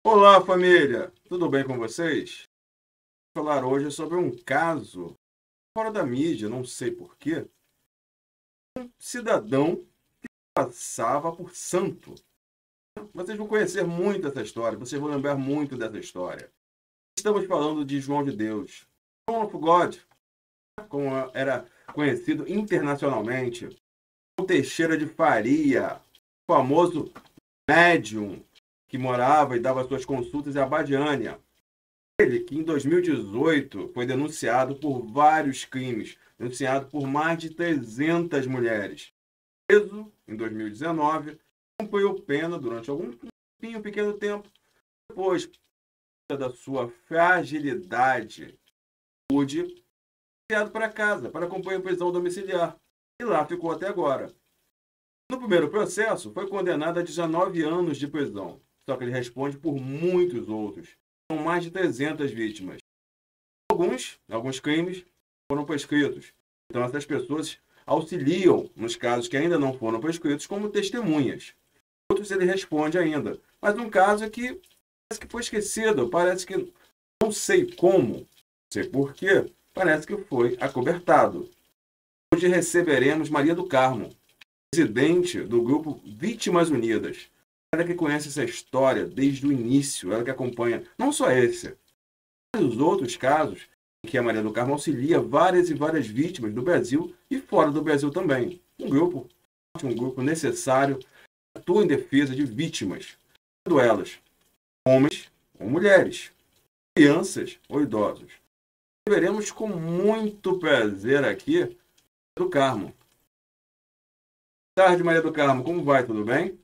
Olá, família! Tudo bem com vocês? Vou falar hoje sobre um caso fora da mídia, não sei porquê. Um cidadão passava por santo. Vocês vão conhecer muito essa história, vocês vão lembrar muito dessa história. Estamos falando de João de Deus. John of God, como era conhecido internacionalmente, João Teixeira de Faria, famoso médium que morava e dava suas consultas em Abadiânia. Ele, que em 2018 foi denunciado por vários crimes, denunciado por mais de 300 mulheres. Preso em 2019, cumpriu pena durante algum pequeno tempo. Depois da sua fragilidade, pude enviado para casa para cumprir a prisão domiciliar. E lá ficou até agora. No primeiro processo, foi condenado a 19 anos de prisão. Só que ele responde por muitos outros. São mais de 300 vítimas. Alguns crimes foram prescritos. Então, essas pessoas auxiliam nos casos que ainda não foram prescritos como testemunhas. Outros ele responde ainda. Mas um caso é que parece que foi esquecido, parece que não sei como, não sei porquê, parece que foi acobertado. Hoje receberemos Maria do Carmo, presidente do grupo Vítimas Unidas. Ela que conhece essa história desde o início, ela que acompanha não só esse, mas os outros casos em que a Maria do Carmo auxilia várias e várias vítimas do Brasil e fora do Brasil também. Um grupo necessário, atua em defesa de vítimas, sendo elas homens ou mulheres, crianças ou idosos. Veremos com muito prazer aqui do Carmo. Boa tarde, Maria do Carmo, como vai? Tudo bem?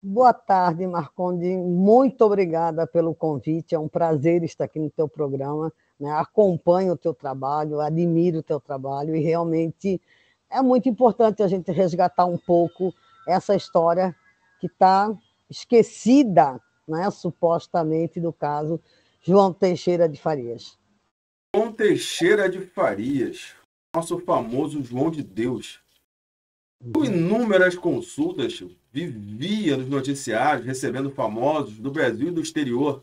Boa tarde, Marconde. Muito obrigada pelo convite. É um prazer estar aqui no teu programa, né? Acompanho o teu trabalho, admiro o teu trabalho e realmente é muito importante a gente resgatar um pouco essa história que está esquecida, né? Supostamente, do caso João Teixeira de Farias. João Teixeira de Farias, nosso famoso João de Deus. Com inúmeras consultas, vivia nos noticiários, recebendo famosos do Brasil e do exterior,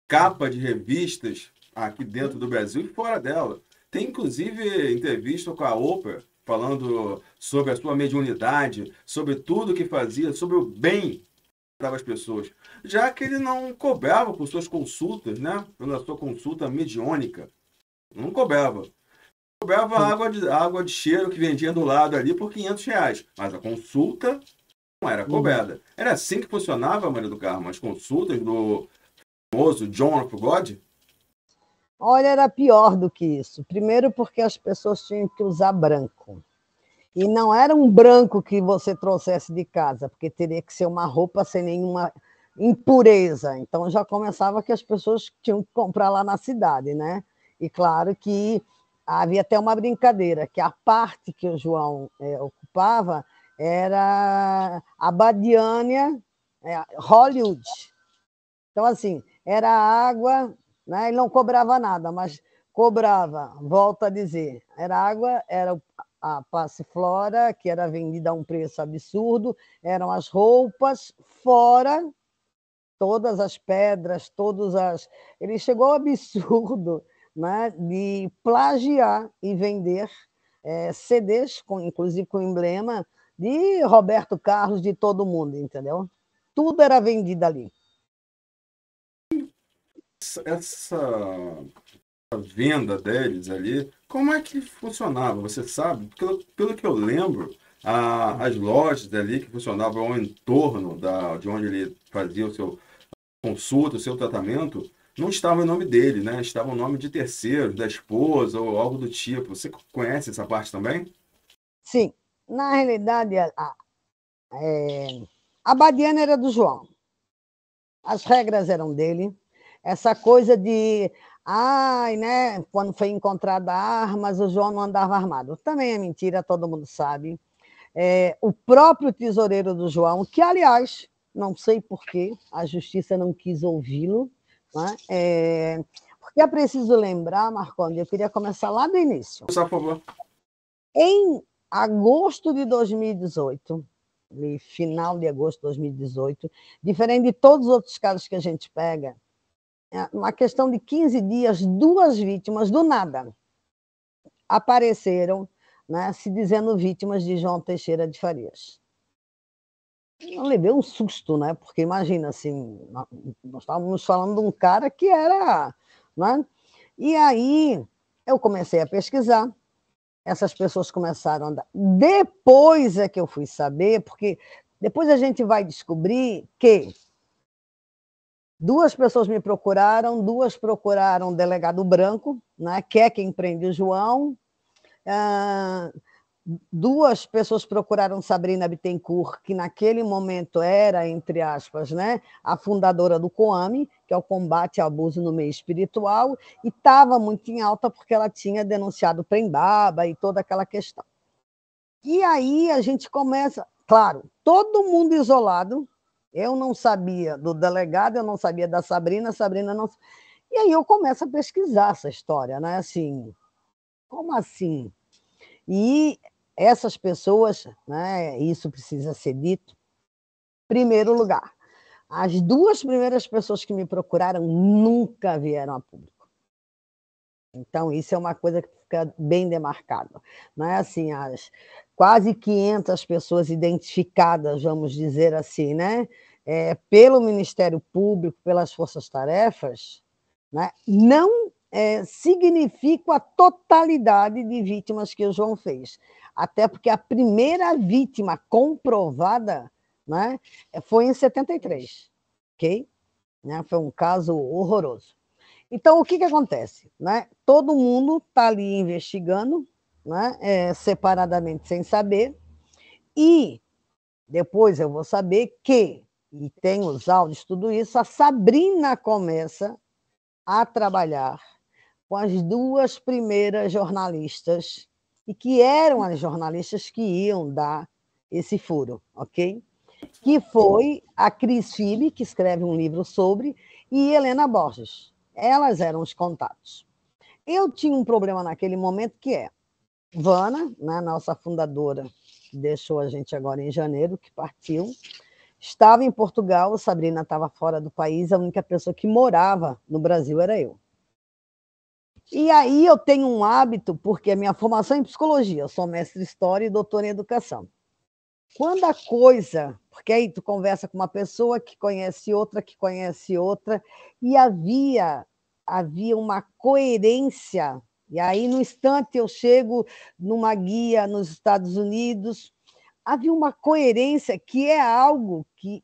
capa de revistas aqui dentro do Brasil e fora dela. Tem inclusive entrevista com a Oprah, falando sobre a sua mediunidade, sobre tudo que fazia, sobre o bem que dava às pessoas. Já que ele não cobrava por suas consultas, né? Pela sua consulta mediúnica. Não cobrava. Cobrava água de cheiro que vendia do lado ali por R$ 500. Mas a consulta não era cobrada. Era assim que funcionava, Maria do Carmo, as consultas do famoso John of God? Olha, era pior do que isso. Primeiro, porque as pessoas tinham que usar branco. E não era um branco que você trouxesse de casa, porque teria que ser uma roupa sem nenhuma impureza. Então já começava que as pessoas tinham que comprar lá na cidade, né? E claro que havia até uma brincadeira, que a parte que o João ocupava era a Badiânia, Hollywood. Então, assim, era água, né? Ele não cobrava nada, mas cobrava, volto a dizer, era água, era a passiflora, que era vendida a um preço absurdo, eram as roupas, fora todas as pedras, todas as. Ele chegou ao absurdo, né, de plagiar e vender CDs, inclusive com emblema, de Roberto Carlos, de todo mundo, entendeu? Tudo era vendido ali. Essa venda deles ali, como é que funcionava? Você sabe? Pelo que eu lembro, as lojas ali que funcionavam ao entorno de onde ele fazia o seu consulta, o seu tratamento, não estava em nome dele, né? Estava em nome de terceiros, da esposa ou algo do tipo. Você conhece essa parte também? Sim, na realidade, a Badiana era do João. As regras eram dele. Essa coisa de, ai, né, quando foi encontrada armas, o João não andava armado. Também é mentira, todo mundo sabe. O próprio tesoureiro do João, que, aliás, não sei por que a justiça não quis ouvi-lo, né? Porque é preciso lembrar, Marconde, eu queria começar lá do início. Por favor. Em agosto de 2018, final de agosto de 2018, diferente de todos os outros casos que a gente pega, uma questão de 15 dias, 2 vítimas, do nada, apareceram, né, se dizendo vítimas de João Teixeira de Farias. Eu levei um susto, né? Porque imagina, assim, nós estávamos falando de um cara que era, né? E aí eu comecei a pesquisar, essas pessoas começaram a andar. Depois é que eu fui saber, porque depois a gente vai descobrir que 2 pessoas me procuraram, 2 procuraram o delegado Branco, né, que é quem prende o João. 2 pessoas procuraram Sabrina Bittencourt, que naquele momento era, entre aspas, né, a fundadora do COAME, que é o combate ao abuso no meio espiritual, e estava muito em alta porque ela tinha denunciado o Prembaba e toda aquela questão. E aí a gente começa, claro, todo mundo isolado, eu não sabia do delegado, eu não sabia da Sabrina, Sabrina não... E aí eu começo a pesquisar essa história, né, assim, como assim? E essas pessoas, né, isso precisa ser dito, primeiro lugar, as 2 primeiras pessoas que me procuraram nunca vieram a público. Então, isso é uma coisa que fica bem demarcada. Não é assim, as quase 500 pessoas identificadas, vamos dizer assim, né, pelo Ministério Público, pelas forças-tarefas, né, não significa a totalidade de vítimas que o João fez. Até porque a primeira vítima comprovada, né, foi em 73, ok? Né, foi um caso horroroso. Então, o que acontece? Né? Todo mundo está ali investigando, né? Separadamente, sem saber, e depois eu vou saber que, e tem os áudios, tudo isso, a Sabrina começa a trabalhar com as 2 primeiras jornalistas, e que eram as jornalistas que iam dar esse furo, ok? Que foi a Cris Fili, que escreve um livro sobre, e Helena Borges. Elas eram os contatos. Eu tinha um problema naquele momento que é Vana, né, nossa fundadora, que deixou a gente agora em janeiro, que partiu, estava em Portugal, Sabrina estava fora do país, a única pessoa que morava no Brasil era eu. E aí eu tenho um hábito, porque a minha formação é em psicologia, eu sou mestre em história e doutora em educação. Quando a coisa, porque aí tu conversa com uma pessoa que conhece outra, e havia uma coerência, e aí no instante eu chego numa guia nos Estados Unidos, havia uma coerência que é algo que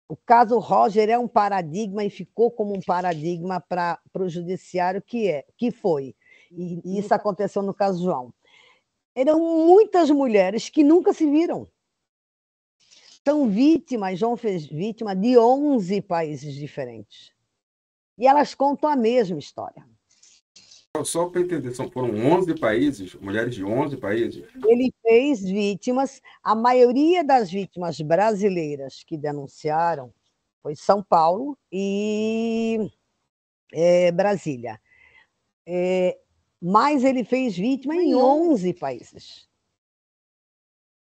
o caso Roger é um paradigma e ficou como um paradigma para o judiciário, que foi, e isso aconteceu no caso João. Eram muitas mulheres que nunca se viram. São vítimas, João fez vítima de 11 países diferentes. E elas contam a mesma história. Só para entender, foram 11 países, mulheres de 11 países? Ele fez vítimas, a maioria das vítimas brasileiras que denunciaram foi São Paulo e Brasília. Mas ele fez vítima em 11 países.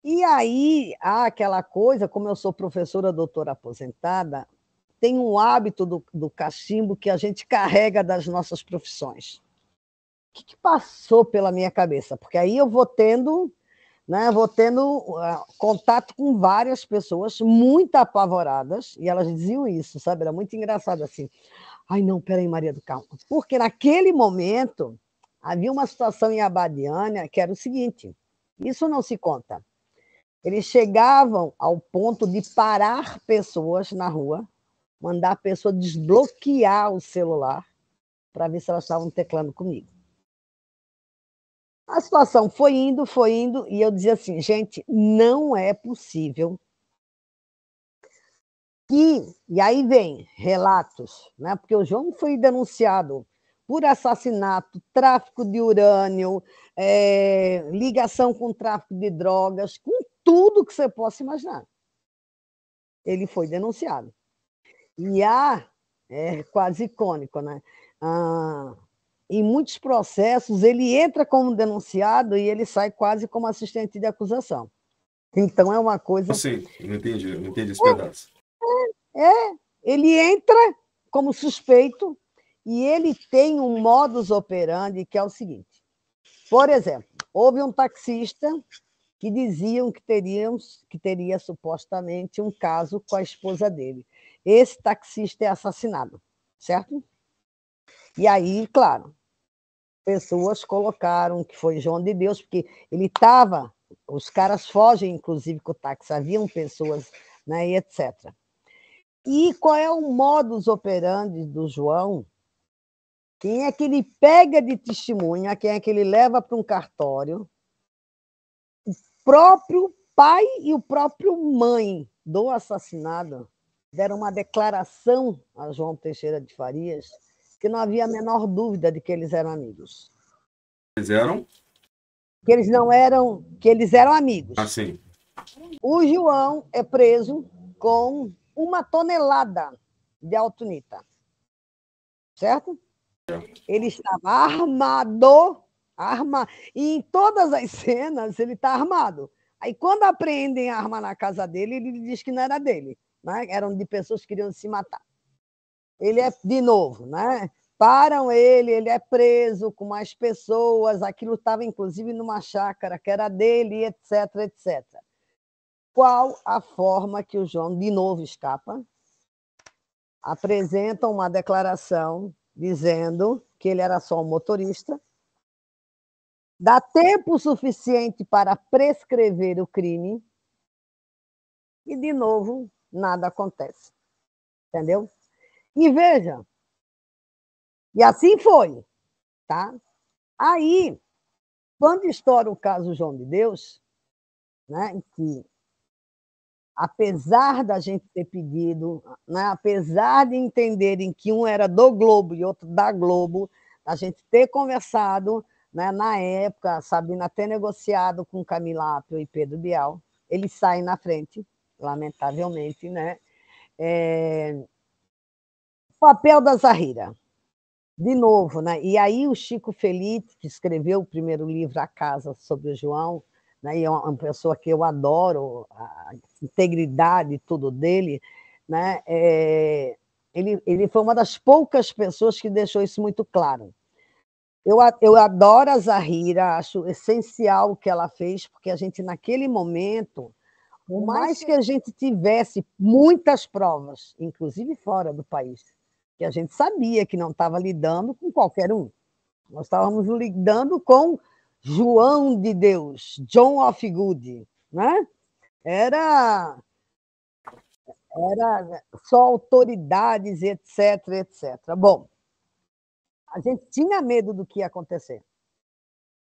E aí há aquela coisa, como eu sou professora doutora aposentada, tem um hábito do cachimbo que a gente carrega das nossas profissões. O que passou pela minha cabeça? Porque aí eu vou tendo, né, contato com várias pessoas muito apavoradas, e elas diziam isso, sabe? Era muito engraçado assim. Ai, não, peraí, Maria do Carmo. Porque naquele momento havia uma situação em Abadiânia que era o seguinte, isso não se conta. Eles chegavam ao ponto de parar pessoas na rua, mandar a pessoa desbloquear o celular para ver se elas estavam teclando comigo. A situação foi indo, e eu dizia assim, gente, não é possível que... E aí vem relatos, né? Porque o João foi denunciado por assassinato, tráfico de urânio, ligação com tráfico de drogas, com tudo que você possa imaginar. Ele foi denunciado. E é quase icônico, né? Em muitos processos, ele entra como denunciado e ele sai quase como assistente de acusação. Então é uma coisa... Sim, não entendi esse pedaço. Ele entra como suspeito e ele tem um modus operandi que é o seguinte. Por exemplo, houve um taxista que diziam que teria supostamente um caso com a esposa dele. Esse taxista é assassinado, certo? E aí, claro, pessoas colocaram que foi João de Deus, porque ele estava... Os caras fogem, inclusive, com o táxi. Haviam pessoas, né, e etc. E qual é o modus operandi do João? Quem é que ele pega de testemunha? Quem é que ele leva para um cartório? O próprio pai e o próprio mãe do assassinado deram uma declaração a João Teixeira de Farias que não havia a menor dúvida de que eles eram amigos. Eles eram? Que eles não eram, que eles eram amigos. Assim. O João é preso com 1 tonelada de autunita. Certo? Ele estava armado, e em todas as cenas ele está armado. Aí, quando apreendem a arma na casa dele, ele diz que não era dele, né? Eram de pessoas que queriam se matar. Ele é, de novo, né? Param ele é preso com mais pessoas, aquilo estava inclusive numa chácara que era dele, etc, etc. Qual a forma que o João, de novo, escapa? Apresenta uma declaração dizendo que ele era só um motorista, dá tempo suficiente para prescrever o crime e, de novo, nada acontece. Entendeu? E veja, e assim foi, tá? Aí, quando estoura o caso João de Deus, né, que apesar da gente ter pedido, né, apesar de entenderem que um era do Globo e outro da Globo, a gente ter conversado, né, na época, a Sabina ter negociado com Camila Apio e Pedro Bial, eles saem na frente, lamentavelmente, né? O papel da Zahira, de novo, né? E aí o Chico Felitti, que escreveu o primeiro livro, A Casa, sobre o João, né? E é uma pessoa que eu adoro, a integridade e tudo dele, né? Ele foi uma das poucas pessoas que deixou isso muito claro. Eu adoro a Zahira, acho essencial o que ela fez, porque a gente, naquele momento, por mais que a gente tivesse muitas provas, inclusive fora do país, que a gente sabia que não estava lidando com qualquer um. Nós estávamos lidando com João de Deus, John of Good, né? Era só autoridades, etc, etc. Bom, a gente tinha medo do que ia acontecer,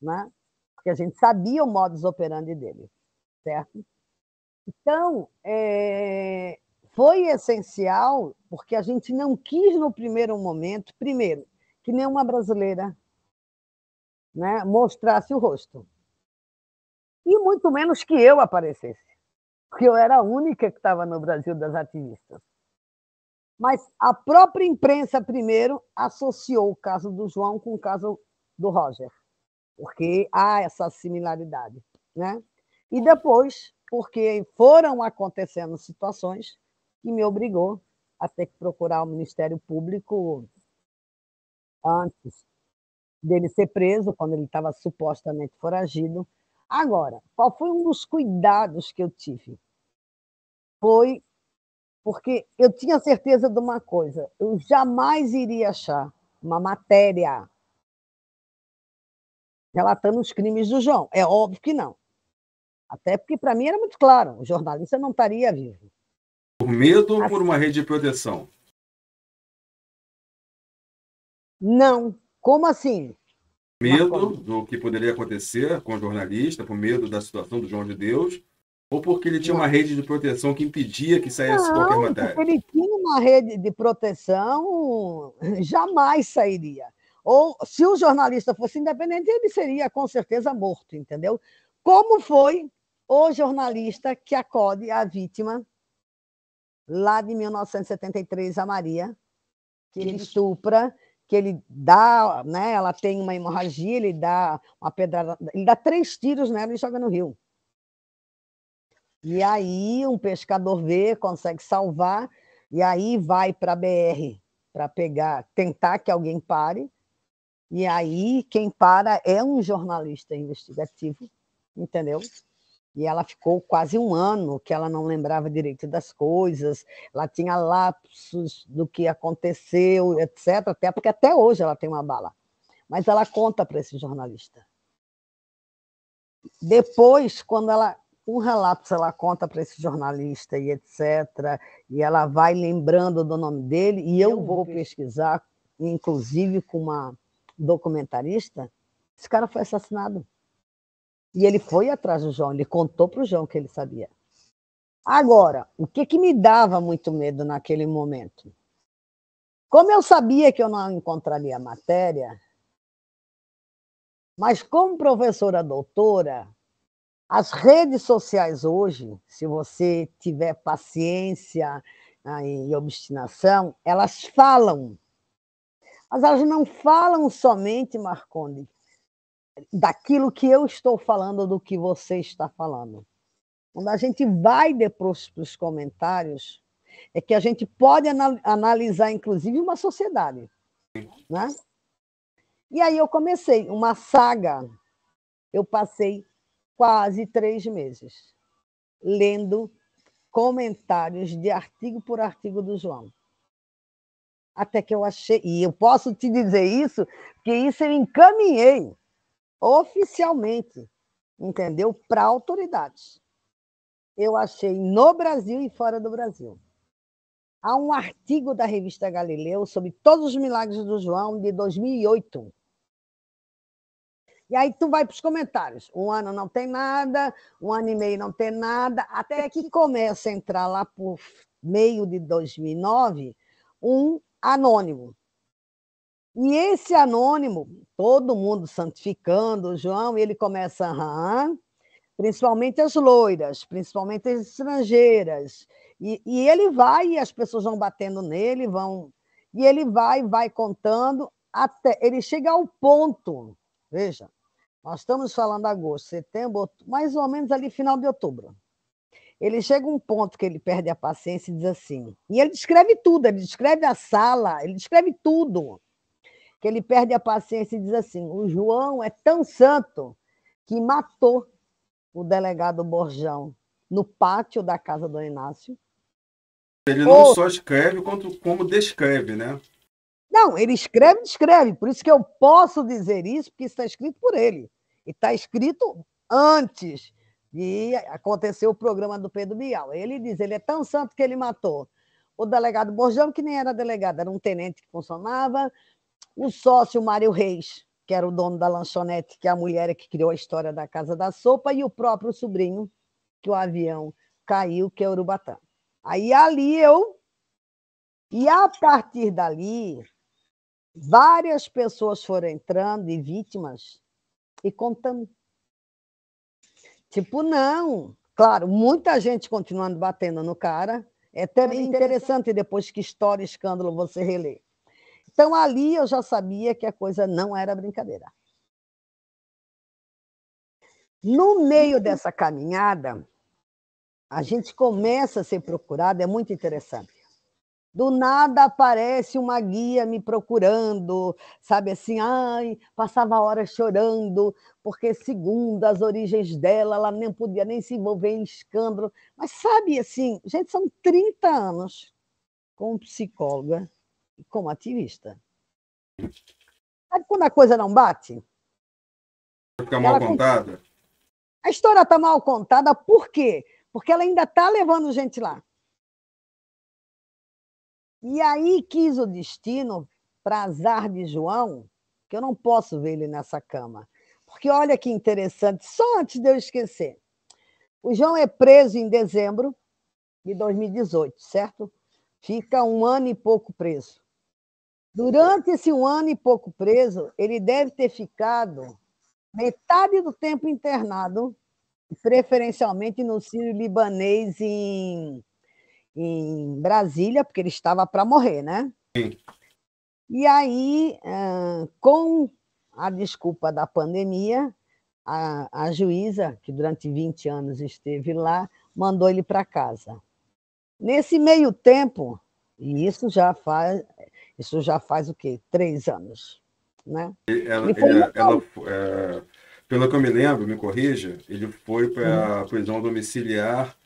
né? Porque a gente sabia o modus operandi dele, certo? Então, foi essencial, porque a gente não quis, no primeiro momento, primeiro, que nenhuma brasileira, né, mostrasse o rosto. E muito menos que eu aparecesse, porque eu era a única que estava no Brasil das ativistas. Mas a própria imprensa, primeiro, associou o caso do João com o caso do Roger, porque há essa similaridade, né? E depois, porque foram acontecendo situações que me obrigou a ter que procurar o Ministério Público antes dele ser preso, quando ele estava supostamente foragido. Agora, qual foi um dos cuidados que eu tive? Foi porque eu tinha certeza de uma coisa: eu jamais iria achar uma matéria relatando os crimes do João. É óbvio que não. Até porque, para mim, era muito claro: o jornalista não estaria vivo. Por medo ou por uma rede de proteção? Não. Como assim? Medo do que poderia acontecer com o jornalista, por medo da situação do João de Deus, ou porque ele tinha uma rede de proteção que impedia que saísse qualquer Não, matéria? porque ele tinha uma rede de proteção, jamais sairia. Ou, se o jornalista fosse independente, ele seria, com certeza, morto, entendeu? Como foi o jornalista que acode a vítima, lá de 1973, a Maria, que ele estupra, que ele dá, né, ela tem uma hemorragia, ele dá uma pedrada, ele dá 3 tiros nela e joga no rio. E aí um pescador vê, consegue salvar, e aí vai para a BR para pegar, tentar que alguém pare, e aí quem para é um jornalista investigativo, entendeu? E ela ficou quase um ano que ela não lembrava direito das coisas, ela tinha lapsos do que aconteceu, etc., até porque até hoje ela tem uma bala. Mas ela conta para esse jornalista. Depois, quando ela, um relapso, ela conta para esse jornalista e etc., e ela vai lembrando do nome dele, e eu vou pesquisar, inclusive com uma documentarista, esse cara foi assassinado. E ele foi atrás do João, ele contou para o João que ele sabia. Agora, o que me dava muito medo naquele momento? Como eu sabia que eu não encontraria a matéria, mas como professora doutora, as redes sociais hoje, se você tiver paciência e obstinação, elas falam. Mas elas não falam somente, Marconde, daquilo que eu estou falando, do que você está falando. Quando a gente vai depois para os comentários, é que a gente pode analisar, inclusive, uma sociedade. Né? E aí eu comecei uma saga. Eu passei quase 3 meses lendo comentários de artigo por artigo do João. Até que eu achei, e eu posso te dizer isso, porque isso eu encaminhei oficialmente, entendeu? Para autoridades. Eu achei no Brasil e fora do Brasil. Há um artigo da revista Galileu sobre todos os milagres do João, de 2008. E aí tu vai para os comentários. Um ano não tem nada, um ano e meio não tem nada, até que começa a entrar lá por meio de 2009 um anônimo. E esse anônimo, todo mundo santificando o João, e ele começa principalmente as loiras, principalmente as estrangeiras. E ele vai, e as pessoas vão batendo nele, e ele vai contando, até ele chega ao ponto, veja, nós estamos falando agosto, setembro, mais ou menos ali final de outubro. Ele chega a um ponto que ele perde a paciência e diz assim, e ele descreve tudo, ele descreve a sala, ele descreve tudo, que ele perde a paciência e diz assim, o João é tão santo que matou o delegado Borjão no pátio da casa do Inácio. Ele não só escreve, como descreve, né? Não, ele escreve, descreve. Por isso que eu posso dizer isso, porque está escrito por ele. E está escrito antes de acontecer o programa do Pedro Bial. Ele diz, ele é tão santo que ele matou o delegado Borjão, que nem era delegado, era um tenente que funcionava, o sócio Mário Reis, que era o dono da lanchonete, que é a mulher que criou a história da Casa da Sopa, e o próprio sobrinho, que o avião caiu, que é Urubatã. Aí ali eu... E a partir dali, várias pessoas foram entrando e vítimas e contando. Tipo, não. Claro, muita gente continuando batendo no cara. É até bem interessante depois que história e escândalo você relê. Então, ali eu já sabia que a coisa não era brincadeira. No meio dessa caminhada, a gente começa a ser procurado, é muito interessante. Do nada aparece uma guia me procurando, sabe assim, ai, passava horas chorando, porque segundo as origens dela, ela nem podia nem se envolver em escândalo. Mas sabe assim, gente, são 30 anos como psicóloga e como ativista. Sabe quando a coisa não bate? Fica mal contada? A história está mal contada, por quê? Porque ela ainda está levando gente lá. E aí quis o destino, para azar de João, que eu não posso ver ele nessa cama. Porque olha que interessante, só antes de eu esquecer. O João é preso em dezembro de 2018, certo? Fica 1 ano e pouco preso. Durante esse 1 ano e pouco preso, ele deve ter ficado metade do tempo internado, preferencialmente no Sírio-Libanês em Brasília, porque ele estava para morrer, né? Sim. E aí, com a desculpa da pandemia, a juíza, que durante 20 anos esteve lá, mandou ele para casa. Nesse meio tempo, e isso já faz o quê? 3 anos, né? Ela, Ele foi pelo que eu me lembro, me corrija, ele foi para a prisão domiciliar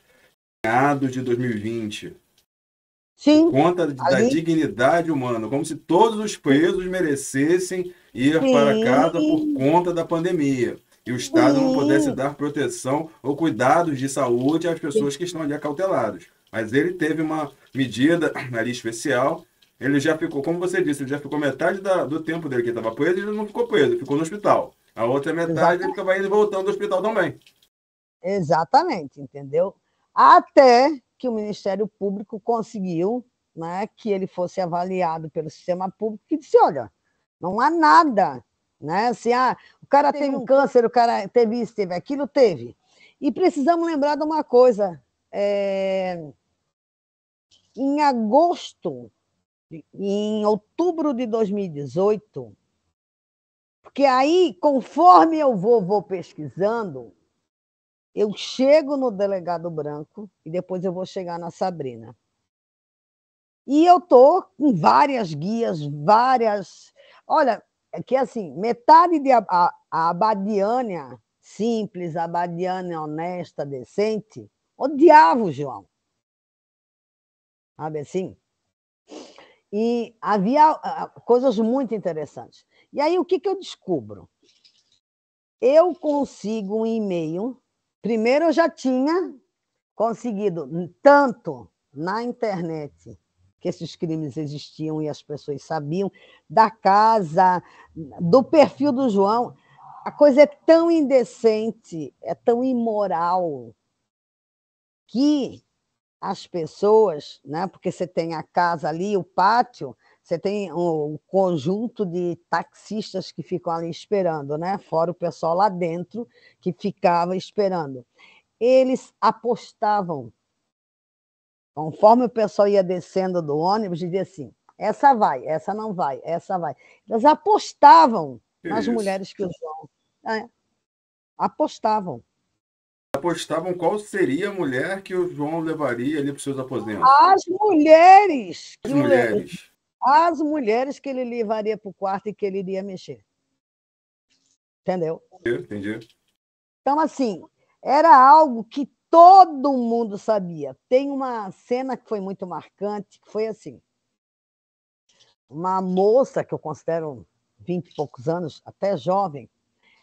em meados de 2020. Por sim, conta da ali, dignidade humana, como se todos os presos merecessem ir para casa por sim, conta da pandemia. E o Estado não pudesse sim, dar proteção ou cuidados de saúde às sim, pessoas que estão ali acauteladas. Mas ele teve uma medida ali especial. Ele já ficou, como você disse, ele já ficou metade do tempo dele que estava preso, ele não ficou preso, ele ficou no hospital. A outra metade ele exatamente, ficava indo e voltando do hospital também. exatamente, entendeu? Até que o Ministério Público conseguiu, né, que ele fosse avaliado pelo sistema público e disse, olha, não há nada, né? Assim, o cara teve um câncer, o cara teve isso, teve aquilo, teve. E precisamos lembrar de uma coisa, em agosto, em outubro de 2018, porque aí, conforme eu vou pesquisando, eu chego no delegado Branco e depois eu vou chegar na Sabrina. E eu estou com várias guias, várias. Olha, é que assim, metade a abadiânia simples, a abadiânia honesta, decente, odiava o João. Sabe assim? E havia coisas muito interessantes. E aí, o que eu descubro? Eu consigo um e-mail. Primeiro, eu já tinha conseguido tanto na internet que esses crimes existiam e as pessoas sabiam, da casa, do perfil do João. A coisa é tão indecente, é tão imoral, que as pessoas, né, porque você tem a casa ali, o pátio, você tem um conjunto de taxistas que ficam ali esperando, né? Fora o pessoal lá dentro que ficava esperando. Eles apostavam. Conforme o pessoal ia descendo do ônibus, dizia assim: essa vai, essa não vai, essa vai. Eles apostavam Que nas isso. mulheres que o João. Apostavam. Apostavam qual seria a mulher que o João levaria ali para os seus aposentos. As mulheres As que mulheres. as mulheres que ele levaria para o quarto e que ele iria mexer. Entendeu? Entendi. Então, assim, era algo que todo mundo sabia. Tem uma cena que foi muito marcante, que foi assim: uma moça que eu considero 20 e poucos anos, até jovem,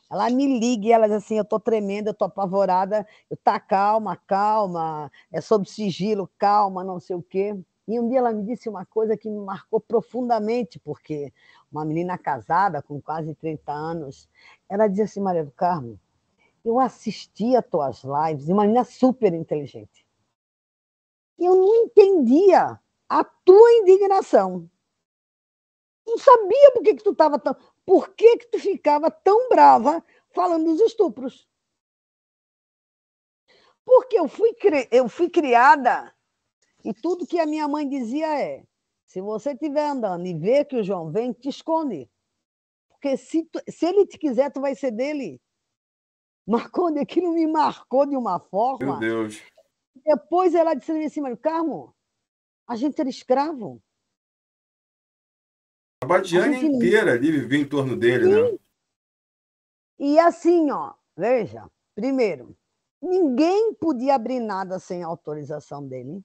ela me liga e ela diz assim: eu estou tremenda, eu estou apavorada, eu tá calma, calma, é sob sigilo, calma, não sei o quê. E um dia ela me disse uma coisa que me marcou profundamente, porque uma menina casada, com quase 30 anos, ela dizia assim: Maria do Carmo, eu assisti a tuas lives, e uma menina super inteligente. E eu não entendia a tua indignação. Não sabia por que tu estava tão. Por que tu ficava tão brava falando dos estupros? Porque eu fui criada e tudo que a minha mãe dizia é: se você estiver andando e ver que o João vem, te esconde. Porque se ele te quiser, tu vai ser dele. Mas quando aquilo me marcou de uma Meu forma, Deus. depois ela disse assim: Mário Carmo, a gente era escravo. A A Badiânia gente. inteira ali vivia em torno dele, né? E assim, ó, veja, primeiro, ninguém podia abrir nada sem autorização dele.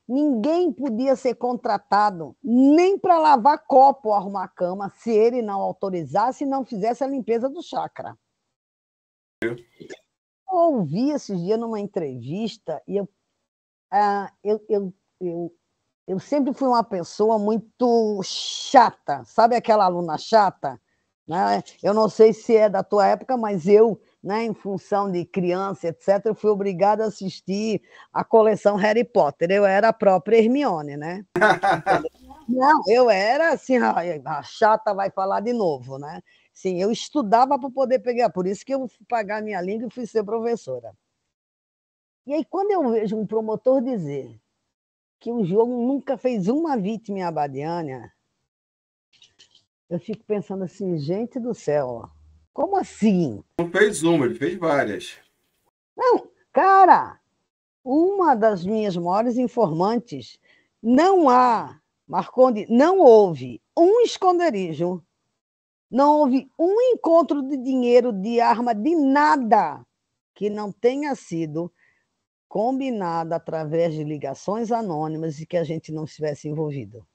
Ninguém podia ser contratado nem para lavar copo ou arrumar cama se ele não autorizasse e não fizesse a limpeza do chácara. Eu ouvi esses dias numa entrevista e ah, eu sempre fui uma pessoa muito chata, sabe aquela aluna chata? Né? Eu não sei se é da tua época, mas eu, né, em função de criança, etc., eu fui obrigada a assistir a coleção Harry Potter. Eu era a própria Hermione, né? Entendeu? Não, eu era assim, a chata vai falar de novo, né? Sim, eu estudava para poder pegar, por isso que eu fui pagar minha língua e fui ser professora. E aí, quando eu vejo um promotor dizer que o jogo nunca fez uma vítima em Abadiânia, eu fico pensando assim, gente do céu, como assim? Não fez uma, ele fez várias. Não, Cara, uma das minhas maiores informantes, não há, Marconde, não houve um esconderijo, não houve um encontro de dinheiro, de arma, de nada que não tenha sido combinado através de ligações anônimas e que a gente não estivesse envolvido.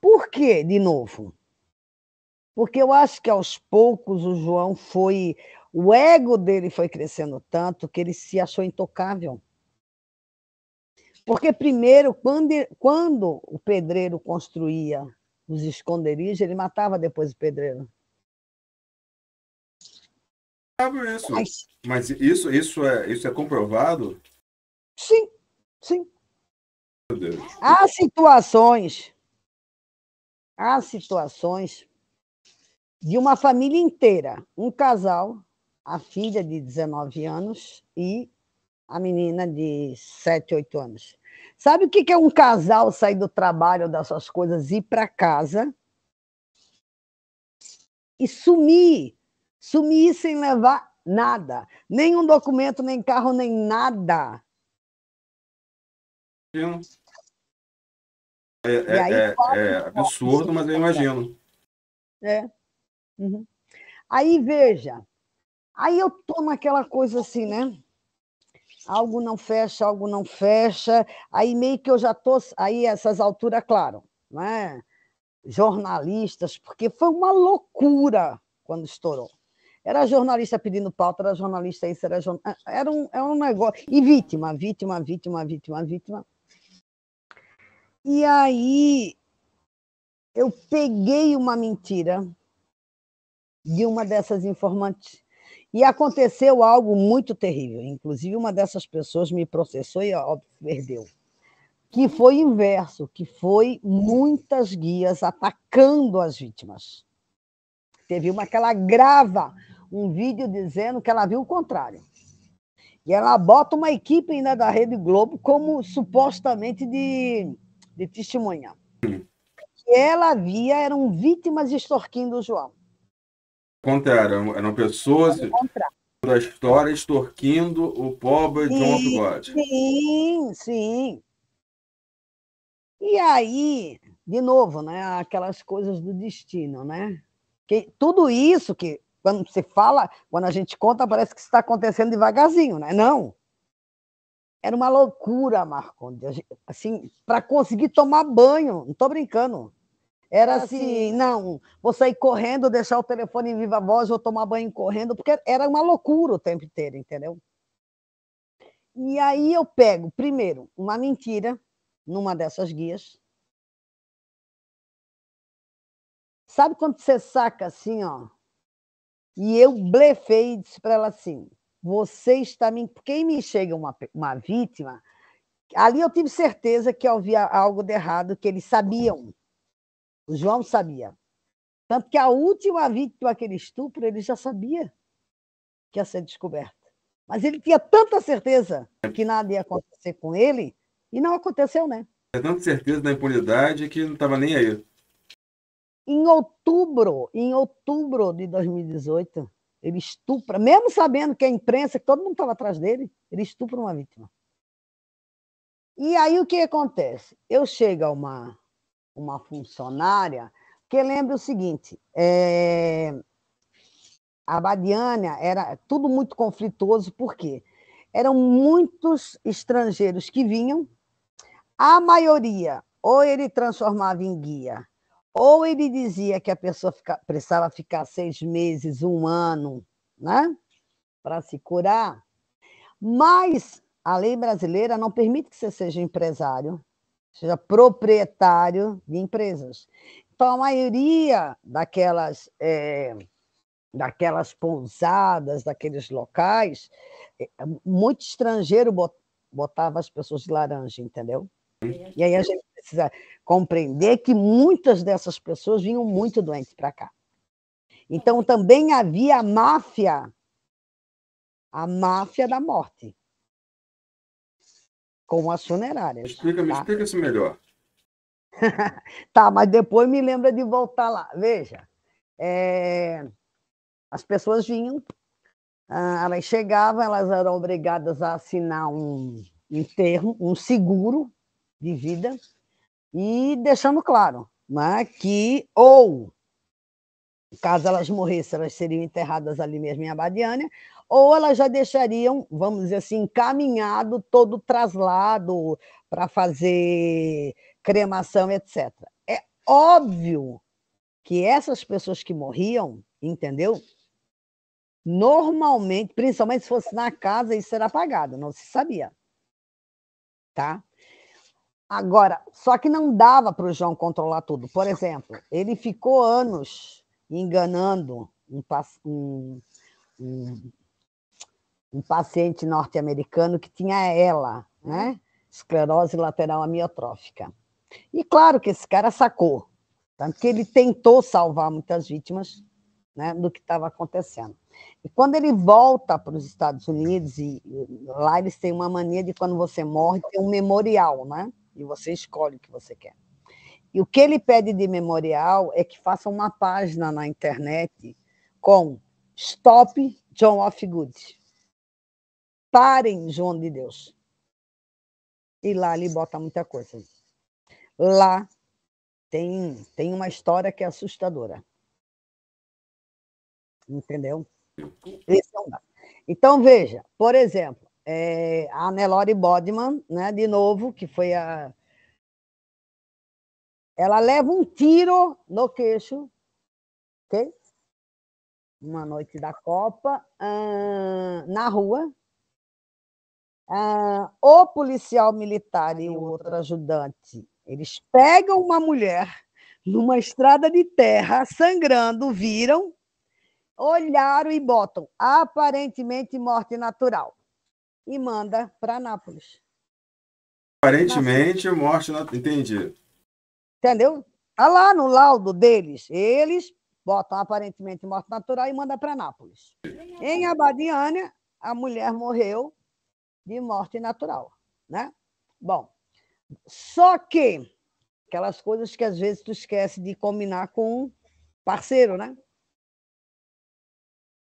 Por quê, de novo? Porque eu acho que aos poucos o João foi. O ego dele foi crescendo tanto que ele se achou intocável. Porque, primeiro, quando o pedreiro construía os esconderijos, ele matava depois o pedreiro. Isso. Mas isso é comprovado? Sim, sim. Meu Deus. Há situações de uma família inteira, um casal, a filha de 19 anos e a menina de 7, 8 anos. Sabe o que é um casal sair do trabalho, das suas coisas, ir para casa e sumir sem levar nada, nenhum documento, nem carro, nem nada. É absurdo, mas eu imagino. Uhum. Aí, veja, aí eu tô naquela coisa assim, né? Algo não fecha, aí meio que eu já tô, aí essas alturas, claro, né? Jornalistas, porque foi uma loucura quando estourou. Era jornalista pedindo pauta, era jornalista isso, era um negócio. E vítima. E aí eu peguei uma mentira de uma dessas informantes e aconteceu algo muito terrível. Inclusive, uma dessas pessoas me processou e, óbvio, perdeu. Que foi inverso, que foi muitas guias atacando as vítimas. Teve uma que ela grava um vídeo dizendo que ela viu o contrário. E ela bota uma equipe ainda da Rede Globo como supostamente de testemunha. Que ela via eram vítimas extorquindo o João. Eram pessoas da história extorquindo o pobre João Bigode. Sim. E aí, de novo, né, aquelas coisas do destino, né? Que tudo isso que, quando você fala, quando a gente conta, parece que está acontecendo devagarzinho, né? Não. Era uma loucura, Marcondes. Assim, para conseguir tomar banho, não estou brincando. Era assim, não, vou sair correndo, deixar o telefone em viva voz, vou tomar banho correndo, porque era uma loucura o tempo inteiro, entendeu? E aí eu pego, primeiro, uma mentira numa dessas guias. Sabe quando você saca assim, ó? E eu blefei e disse para ela assim: você está me. Quem me chega uma vítima, ali eu tive certeza que havia algo de errado, que eles sabiam. O João sabia. Tanto que a última vítima daquele estupro, ele já sabia que ia ser descoberta. Mas ele tinha tanta certeza que nada ia acontecer com ele, e não aconteceu, né? Tinha tanta certeza da impunidade que não estava nem aí. Em outubro de 2018, ele estupra, mesmo sabendo que a imprensa, que todo mundo estava atrás dele, ele estupra uma vítima. E aí o que acontece? Eu chego a uma funcionária que lembra o seguinte, a Badiânia era tudo muito conflituoso, por quê? Eram muitos estrangeiros que vinham, a maioria, ou ele transformava em guia, ou ele dizia que a pessoa precisava ficar 6 meses, 1 ano, né, para se curar, mas a lei brasileira não permite que você seja empresário, seja proprietário de empresas. Então, a maioria daquelas pousadas, daqueles locais, muito estrangeiro botava as pessoas de laranja, entendeu? E aí a gente precisa compreender que muitas dessas pessoas vinham muito doentes para cá. Então, também havia a máfia da morte, com as funerárias. Me explica isso melhor. Tá, mas depois me lembra de voltar lá. Veja, as pessoas vinham Elas chegavam, elas eram obrigadas a assinar um termo, um seguro de vida, e deixando claro, né, que ou, caso elas morressem, elas seriam enterradas ali mesmo em Abadiânia, ou elas já deixariam, vamos dizer assim, encaminhado todo o traslado para fazer cremação, etc. É óbvio que essas pessoas que morriam, entendeu? Normalmente, principalmente se fosse na casa, isso era pagado, não se sabia. Tá? Agora, só que não dava para o João controlar tudo. Por exemplo, ele ficou anos enganando um paciente norte-americano que tinha ela, né? Esclerose lateral amiotrófica. E claro que esse cara sacou, tanto que ele tentou salvar muitas vítimas, né, do que estava acontecendo. E quando ele volta para os Estados Unidos, e lá eles têm uma mania de quando você morre, tem um memorial, né? E você escolhe o que você quer. E o que ele pede de memorial é que faça uma página na internet com Stop John F. Good. Parem, João de Deus. E lá ele bota muita coisa. Lá tem uma história que é assustadora. Entendeu? Esse é um dado. Então, veja, por exemplo, a Nelore Bodman, né, de novo, que foi a. Ela leva um tiro no queixo, ok? Uma noite da Copa, na rua. O policial militar e o outro ajudante, eles pegam uma mulher numa estrada de terra, sangrando, viram, olharam e botam aparentemente morte natural e manda para Nápoles. Aparentemente, morte natural. Entendi. Entendeu? Está lá no laudo deles. Eles botam aparentemente morte natural e mandam para Nápoles. Em Abadiânia, a mulher morreu de morte natural, né? Bom, só que aquelas coisas que às vezes tu esquece de combinar com um parceiro, né?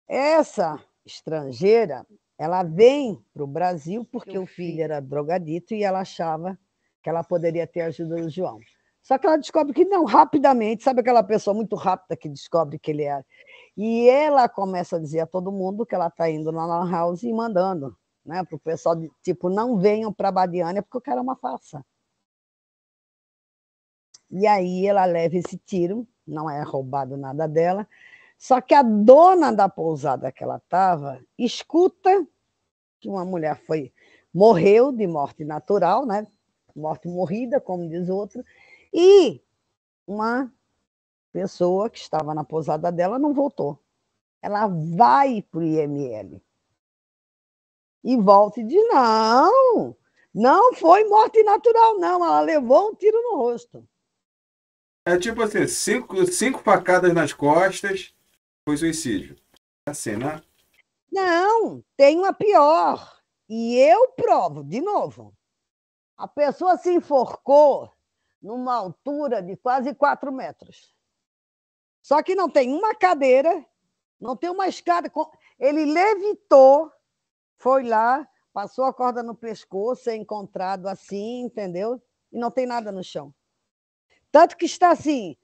Essa estrangeira, ela vem para o Brasil porque o filho era drogadito e ela achava que ela poderia ter a ajuda do João. Só que ela descobre que não, rapidamente, sabe aquela pessoa muito rápida que descobre que ele é. E ela começa a dizer a todo mundo que ela está indo na Lan House e mandando, né, para o pessoal, tipo, não venham para a Badiânia porque eu quero uma farsa. E aí ela leva esse tiro, não é roubado nada dela, só que a dona da pousada que ela estava escuta que uma mulher morreu de morte natural, né? Morte morrida, como diz o outro, e uma pessoa que estava na pousada dela não voltou. Ela vai para o IML e volta e diz: não, não foi morte natural, não, ela levou um tiro no rosto. É tipo assim, cinco facadas nas costas, foi suicídio. Assim, né? Não, tem uma pior. E eu provo, de novo. A pessoa se enforcou numa altura de quase 4 metros. Só que não tem uma cadeira, não tem uma escada. Ele levitou, foi lá, passou a corda no pescoço, é encontrado assim, entendeu? E não tem nada no chão. Tanto que está assim,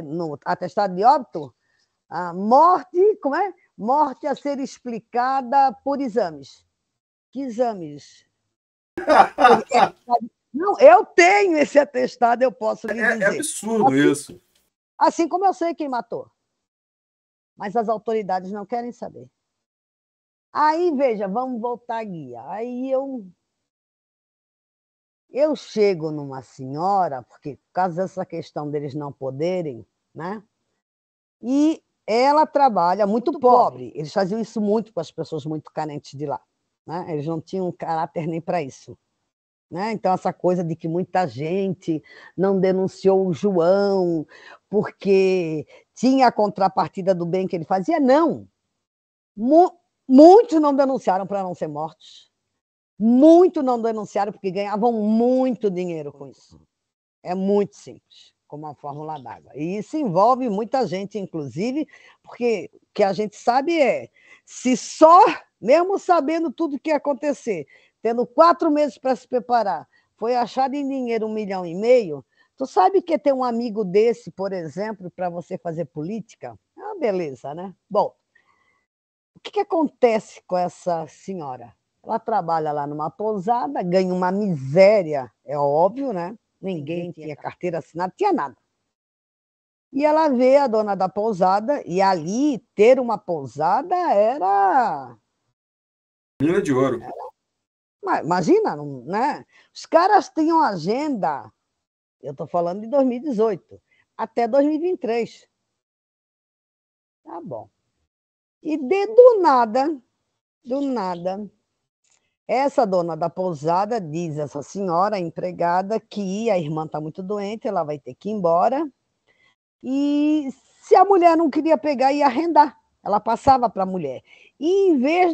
no atestado de óbito, a morte, como é? Morte a ser explicada por exames. Que exames? Não, eu tenho esse atestado, eu posso lhe É dizer. absurdo assim, isso. Assim como eu sei quem matou. Mas as autoridades não querem saber. Aí, veja, vamos voltar à guia. Aí eu chego numa senhora, porque por causa dessa questão deles não poderem, né? E ela trabalha muito pobre. Eles faziam isso muito com as pessoas muito carentes de lá. Né? Eles não tinham caráter nem para isso. Né? Então, essa coisa de que muita gente não denunciou o João porque tinha a contrapartida do bem que ele fazia, não. Muitos não denunciaram para não ser mortos. Muitos não denunciaram porque ganhavam muito dinheiro com isso. É muito simples. como a fórmula d'água. E isso envolve muita gente, inclusive, porque o que a gente sabe é, se só, mesmo sabendo tudo o que ia acontecer, tendo 4 meses para se preparar, foi achado em dinheiro 1,5 milhão, tu sabe que ter um amigo desse, por exemplo, para você fazer política? É uma beleza, né? Bom, o que acontece com essa senhora? Ela trabalha lá numa pousada, ganha uma miséria, é óbvio, né? Ninguém tinha carteira assinada, tinha nada. E ela vê a dona da pousada, e ali ter uma pousada era. Mina de ouro. Imagina, né? Os caras tinham agenda, eu estou falando de 2018, até 2023. Tá bom. E do nada, essa dona da pousada diz essa senhora, a empregada, que a irmã está muito doente, ela vai ter que ir embora. E se a mulher não queria pegar, ia arrendar. Ela passava para a mulher. E em vez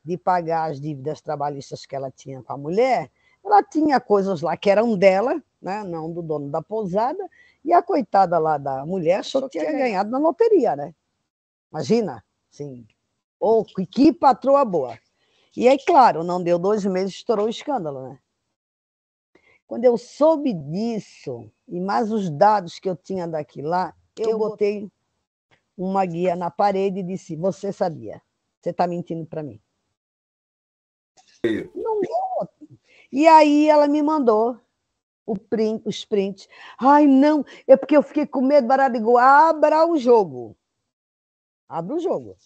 de pagar as dívidas trabalhistas que ela tinha com a mulher, ela tinha coisas lá que eram dela, né? Não do dono da pousada, e a coitada lá da mulher achou que tinha ganhado na loteria, né? Imagina, sim. Ou que patroa boa. E aí, claro, não deu 2 meses, estourou o escândalo, né? Quando eu soube disso, e mais os dados que eu tinha daqui lá, eu botei uma guia na parede e disse: você sabia, você está mentindo para mim. Não deu. E aí ela me mandou os prints. Ai, não, é porque eu fiquei com medo, Baradigo, abra o jogo. Abra o jogo.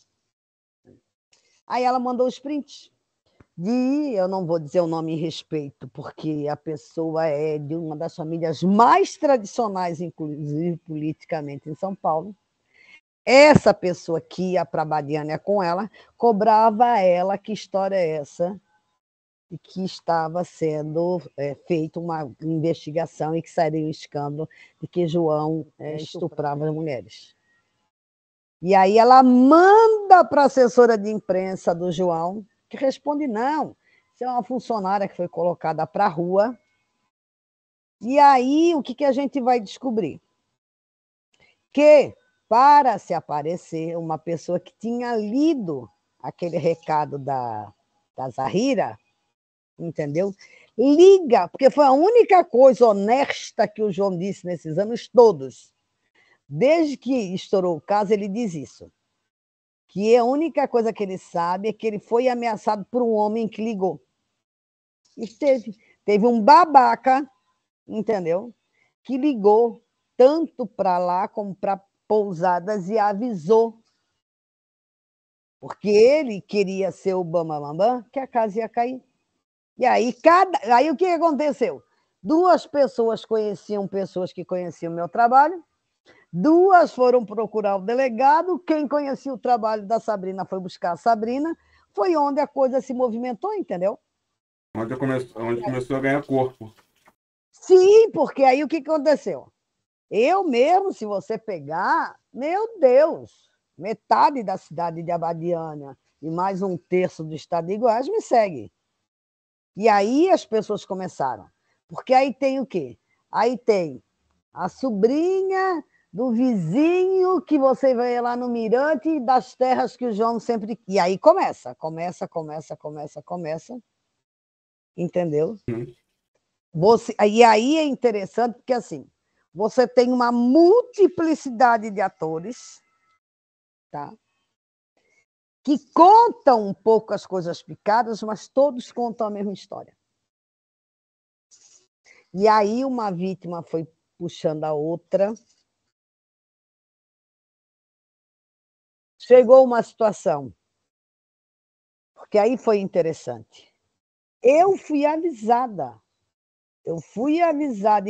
Aí ela mandou os prints. Eu não vou dizer o nome em respeito, porque a pessoa é de uma das famílias mais tradicionais, inclusive politicamente, em São Paulo. Essa pessoa que ia para a Badiânia com ela, cobrava a ela que história é essa, e que estava sendo feita uma investigação e que sairia um escândalo de que João estuprava as mulheres. E aí ela manda para a assessora de imprensa do João, que responde: não, isso é uma funcionária que foi colocada para a rua. E aí o que a gente vai descobrir? Que, para se aparecer uma pessoa que tinha lido aquele recado da Zahira, entendeu? Liga, porque foi a única coisa honesta que o João disse nesses anos todos. Desde que estourou o caso, ele diz isso. Que a única coisa que ele sabe é que ele foi ameaçado por um homem que ligou. E teve um babaca, entendeu? Que ligou tanto para lá como para pousadas e avisou. Porque ele queria ser o Bambambam, que a casa ia cair. E aí, aí o que aconteceu? 2 pessoas conheciam pessoas que conheciam o meu trabalho, 2 foram procurar o delegado, quem conhecia o trabalho da Sabrina foi buscar a Sabrina, foi onde a coisa se movimentou, entendeu? Onde começou a ganhar corpo. Sim, porque aí o que aconteceu? Eu mesmo, se você pegar, meu Deus, metade da cidade de Abadiânia e mais 1/3 do estado de Goiás me segue. E aí as pessoas começaram. Porque aí tem o quê? Aí tem a sobrinha do vizinho que você vê lá no Mirante, das terras que o João sempre... E aí começa. Entendeu? E aí é interessante porque, assim, você tem uma multiplicidade de atores, tá? Que contam um pouco as coisas picadas, mas todos contam a mesma história. E aí uma vítima foi puxando a outra. Chegou uma situação, porque aí foi interessante. Eu fui avisada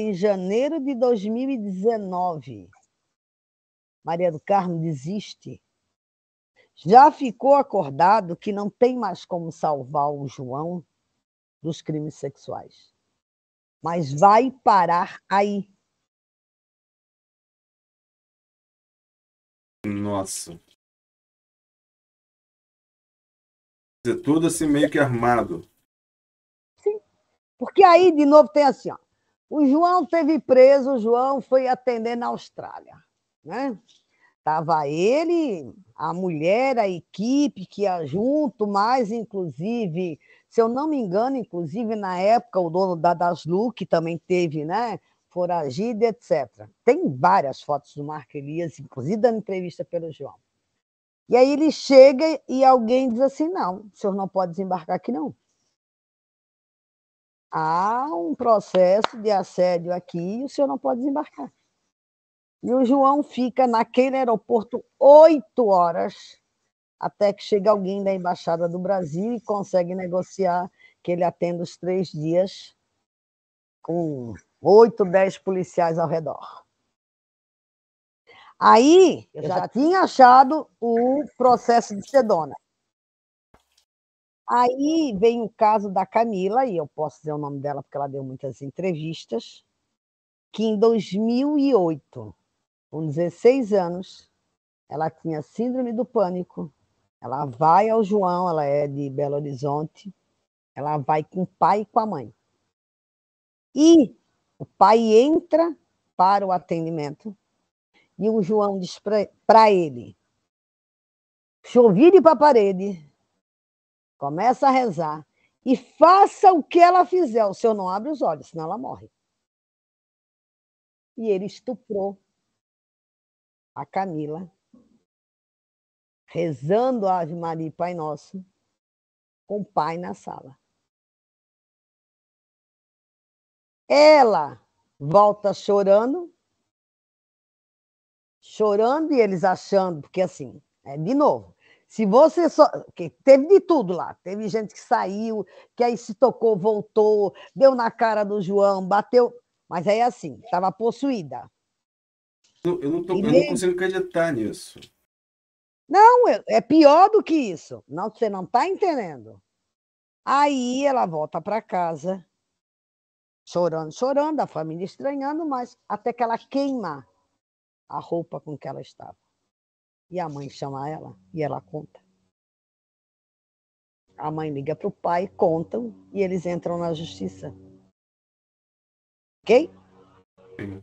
em janeiro de 2019. Maria do Carmo desiste. Já ficou acordado que não tem mais como salvar o João dos crimes sexuais. Mas vai parar aí. Nossa. Tudo assim meio que armado. Sim. Porque aí, de novo, tem assim, ó. O João teve preso, o João foi atender na Austrália, né? Tava ele, a mulher, a equipe que ia junto, mais inclusive, se eu não me engano, inclusive na época o dono da Daslu, que também teve, né, foragido, etc. Tem várias fotos do Marco Elias, inclusive dando entrevista pelo João. E aí ele chega e alguém diz assim: não, o senhor não pode desembarcar aqui, não. Há um processo de assédio aqui e o senhor não pode desembarcar. E o João fica naquele aeroporto 8 horas, até que chega alguém da Embaixada do Brasil e consegue negociar que ele atenda os 3 dias com 8, 10 policiais ao redor. Aí, eu já tinha achado o processo de Sedona. Aí vem o caso da Camila, e eu posso dizer o nome dela porque ela deu muitas entrevistas, que em 2008, com 16 anos, ela tinha síndrome do pânico. Ela vai ao João, ela é de Belo Horizonte, ela vai com o pai e com a mãe. E o pai entra para o atendimento e o João diz para ele: vire para a parede, começa a rezar e faça o que ela fizer. O senhor não abre os olhos, senão ela morre. E ele estuprou a Camila, rezando a Ave Maria e Pai Nosso, com o pai na sala. Ela volta chorando e eles achando, porque assim, de novo, se você só. Que teve de tudo lá, teve gente que saiu, que aí se tocou, voltou, deu na cara do João, bateu, mas aí assim, estava possuída. Eu não consigo acreditar nisso. Não, é pior do que isso. Não, você não está entendendo. Aí ela volta para casa, chorando, a família estranhando, mas até que ela queima a roupa com que ela estava. E a mãe chama ela e ela conta. A mãe liga para o pai, contam e eles entram na justiça. Ok? Sim.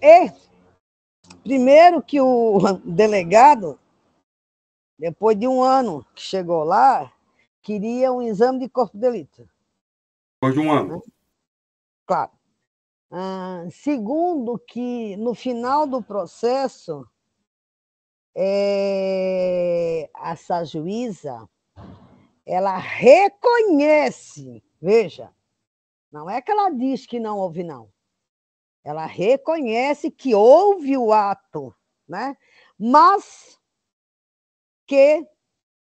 E, primeiro que o delegado, depois de um ano que chegou lá, queria um exame de corpo de delito. Depois de um ano. Claro. Segundo que, no final do processo, essa juíza, ela reconhece, veja, não é que ela diz que não houve, não. Ela reconhece que houve o ato, né? Mas que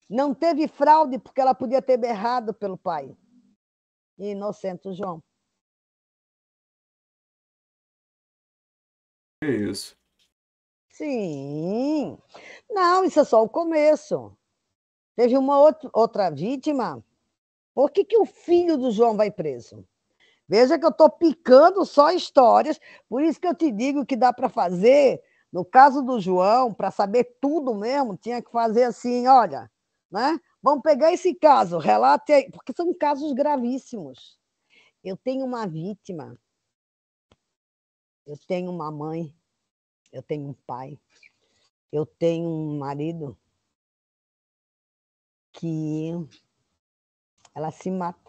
não teve fraude porque ela podia ter berrado pelo pai. Inocente o João. É isso. Sim. Não, isso é só o começo. Teve uma outra vítima. Por que o filho do João vai preso? Veja que eu estou picando só histórias, por isso que eu te digo que dá para fazer, no caso do João, para saber tudo mesmo, tinha que fazer assim, olha, né? Vamos pegar esse caso, relate aí, porque são casos gravíssimos. Eu tenho uma vítima, eu tenho uma mãe, eu tenho um pai, eu tenho um marido que ela se mata.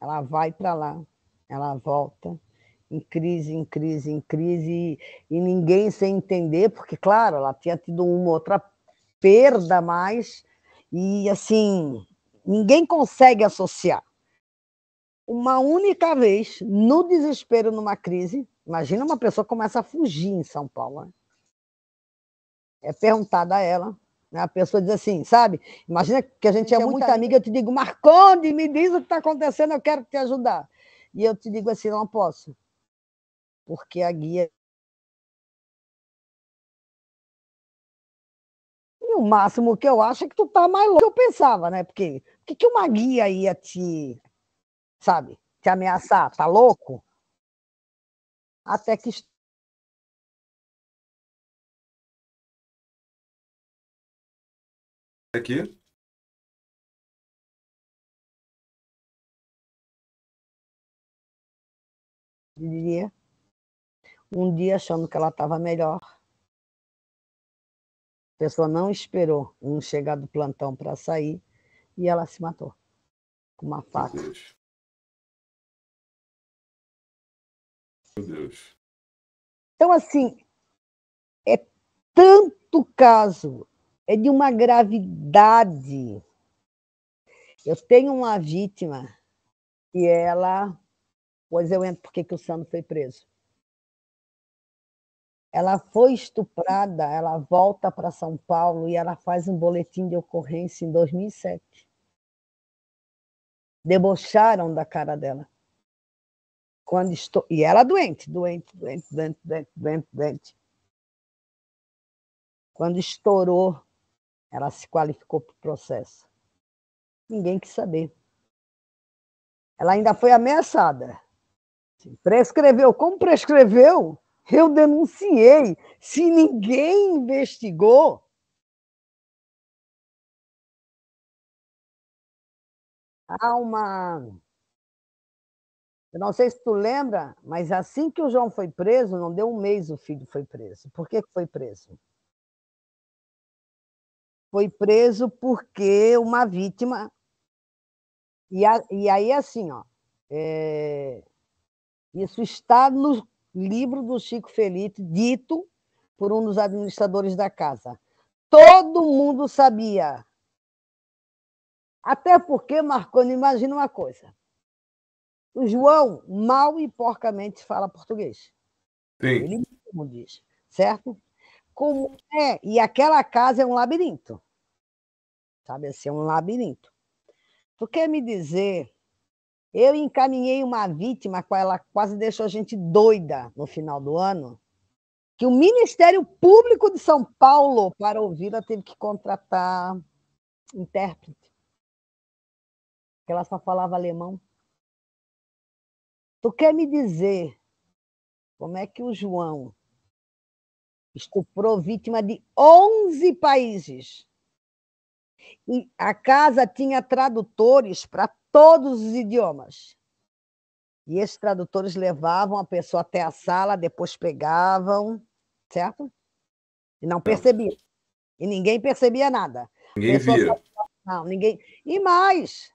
Ela vai para lá, ela volta, em crise, em crise, em crise, e ninguém sem entender, porque, claro, ela tinha tido uma outra perda mais, e assim, ninguém consegue associar. Uma única vez, no desespero, numa crise, imagina uma pessoa começa a fugir em São Paulo, né? É perguntada a ela, né? A pessoa diz assim, sabe? Imagina que a gente é muito amiga, eu te digo, Marconde, me diz o que está acontecendo, eu quero te ajudar. E eu te digo assim, não posso, porque a guia. E o máximo que eu acho é que tu tá mais louco do que eu pensava, né? Porque que uma guia ia te, sabe, te ameaçar? Tá louco? Até que Aqui? dia. Um dia, achando que ela estava melhor, a pessoa não esperou um chegar do plantão para sair e ela se matou com uma Meu faca. Deus. Meu Deus. Então, assim, é tanto caso, é de uma gravidade. Eu tenho uma vítima e ela... Pois eu entro porque que o Sandro foi preso. Ela foi estuprada, ela volta para São Paulo e ela faz um boletim de ocorrência em 2007. Debocharam da cara dela. E ela doente. Quando estourou, ela se qualificou para o processo. Ninguém quis saber. Ela ainda foi ameaçada. Prescreveu. Como prescreveu? Eu denunciei. Se ninguém investigou, há uma... Eu não sei se tu lembra, mas assim que o João foi preso, não deu um mês o filho foi preso. Por que foi preso? Foi preso porque uma vítima... E aí, assim, ó, isso está no livro do Chico Felitti, dito por um dos administradores da casa. Todo mundo sabia. Até porque, Marconi, imagina uma coisa. O João mal e porcamente fala português. Sim. Ele mesmo diz, certo? Como é? E aquela casa é um labirinto. Sabe assim, é um labirinto. Tu quer me dizer... Eu encaminhei uma vítima, ela quase deixou a gente doida no final do ano, que o Ministério Público de São Paulo, para ouvi-la, teve que contratar intérprete, porque ela só falava alemão. Tu quer me dizer como é que o João estuprou vítima de 11 países? E a casa tinha tradutores para todos os idiomas. E esses tradutores levavam a pessoa até a sala, depois pegavam, certo? E não percebiam. E ninguém percebia nada. Ninguém via. Não, ninguém. E mais,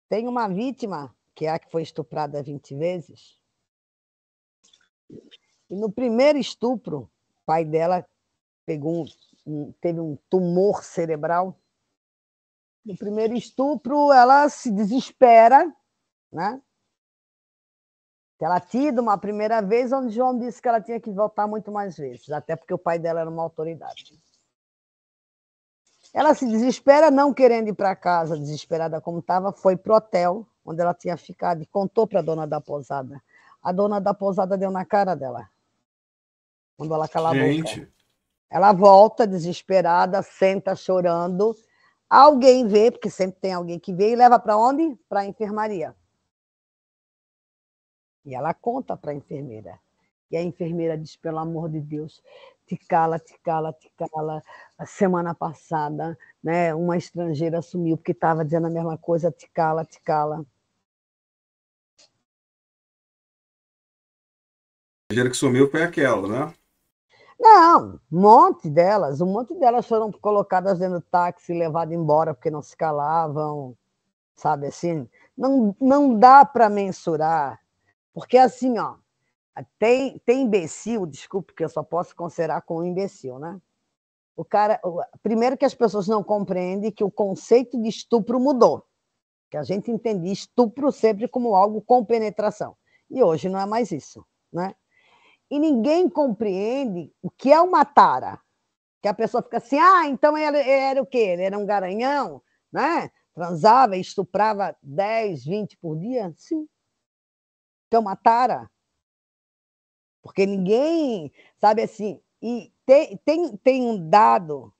tem uma vítima, que é a que foi estuprada 20 vezes, e no primeiro estupro, o pai dela teve um tumor cerebral. No primeiro estupro, ela se desespera, né? Ela tinha ido uma primeira vez, onde João disse que ela tinha que voltar muito mais vezes, até porque o pai dela era uma autoridade. Ela se desespera, não querendo ir para casa, desesperada como estava, foi para o hotel, onde ela tinha ficado, e contou para a dona da pousada. A dona da pousada deu na cara dela, quando ela cala a boca. Gente. Ela volta desesperada, senta chorando. Alguém vê, porque sempre tem alguém que vê, e leva para onde? Para a enfermaria. E ela conta para a enfermeira. E a enfermeira diz, pelo amor de Deus, te cala, te cala, te cala. A semana passada, né, uma estrangeira sumiu porque estava dizendo a mesma coisa, te cala, te cala. A estrangeira que sumiu foi aquela, né? Não, um monte delas foram colocadas dentro do táxi e levadas embora porque não se calavam, sabe assim? Não dá para mensurar, porque assim, ó, tem imbecil, desculpe, que eu só posso considerar como imbecil, né? Primeiro que as pessoas não compreendem que o conceito de estupro mudou, que a gente entendia estupro sempre como algo com penetração, e hoje não é mais isso, né? E ninguém compreende o que é uma tara, que a pessoa fica assim, então ele era o quê? Ele era um garanhão, né? Transava e estuprava 10, 20 por dia? Sim. Então, uma tara. Porque ninguém, sabe assim, e tem um dado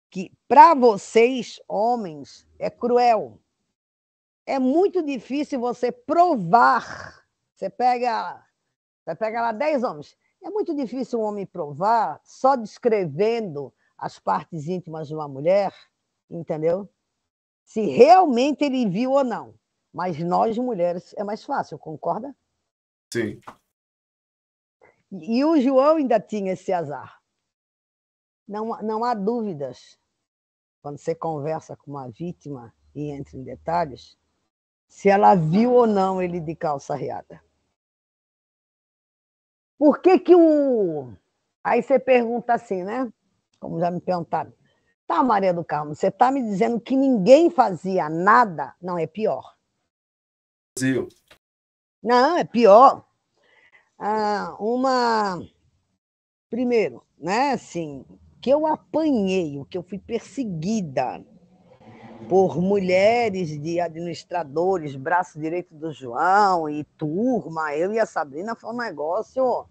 que, para vocês, homens, é cruel. É muito difícil você provar. Você pega lá 10 homens. É muito difícil um homem provar só descrevendo as partes íntimas de uma mulher, entendeu? Se realmente ele viu ou não. Mas nós, mulheres, é mais fácil, concorda? Sim. E o João ainda tinha esse azar. Não há dúvidas, quando você conversa com uma vítima e entra em detalhes, se ela viu ou não ele de calça riada. Por que que o... Aí você pergunta assim, né? Como já me perguntaram. Tá, Maria do Carmo, você está me dizendo que ninguém fazia nada? Não, é pior. Brasil. Não, é pior. Primeiro, né, assim, que eu apanhei, o que eu fui perseguida por mulheres de administradores, braço direito do João e turma, eu e a Sabrina, foi um negócio...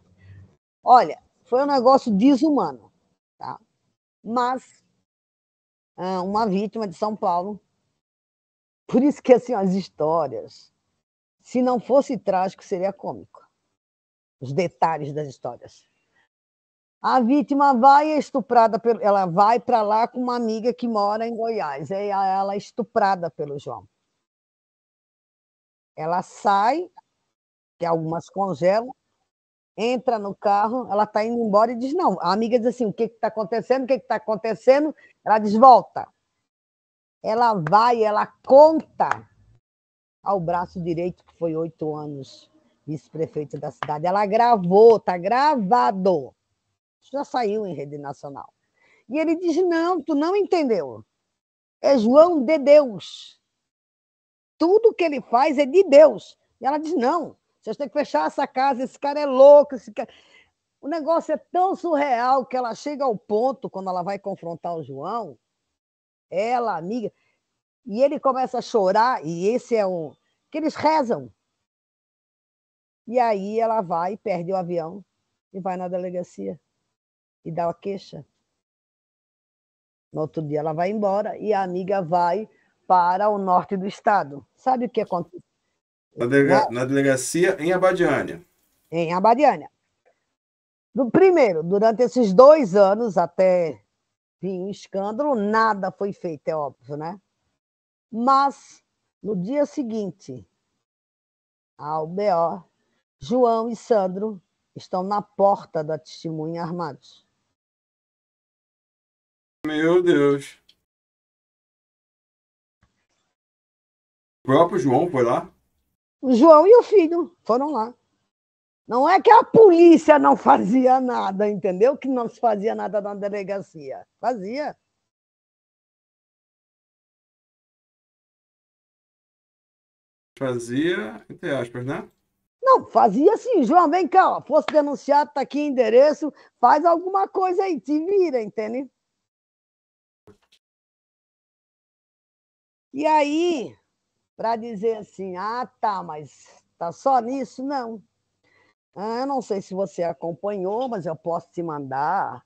Olha, foi um negócio desumano, tá? Mas uma vítima de São Paulo, por isso que, assim, as histórias, se não fosse trágico, seria cômico. Os detalhes das histórias. A vítima vai estuprada, ela vai para lá com uma amiga que mora em Goiás. É ela estuprada pelo João. Ela sai, que algumas congelam, entra no carro, ela está indo embora e diz não. A amiga diz assim, o que está acontecendo? O que está acontecendo? Ela diz, volta. Ela vai, ela conta ao braço direito, que foi 8 anos vice-prefeito da cidade. Ela gravou, está gravado. Já saiu em rede nacional. E ele diz, não, tu não entendeu. É João de Deus. Tudo que ele faz é de Deus. E ela diz, não, vocês têm que fechar essa casa, esse cara é louco. O negócio é tão surreal que ela chega ao ponto, quando ela vai confrontar o João, ela, amiga, e ele começa a chorar, e esse é o... que eles rezam. E aí ela vai, perde o avião, e vai na delegacia, e dá a queixa. No outro dia ela vai embora, e a amiga vai para o norte do estado. Sabe o que acontece? Né? Na delegacia em Abadiânia. Em Abadiânia. Primeiro, durante esses 2 anos, até vir um escândalo, nada foi feito, é óbvio, né? Mas, no dia seguinte ao BO, João e Sandro estão na porta da testemunha armados. Meu Deus. O próprio João foi lá? O João e o filho foram lá. Não é que a polícia não fazia nada, entendeu? Que não se fazia nada na delegacia. Fazia. Fazia, entre aspas, né? Não, fazia assim, João, vem cá, ó, fosse denunciado, tá aqui o endereço, faz alguma coisa aí, te vira, entende? E aí, para dizer assim, ah, tá, mas tá só nisso? Não. Eu não sei se você acompanhou, mas eu posso te mandar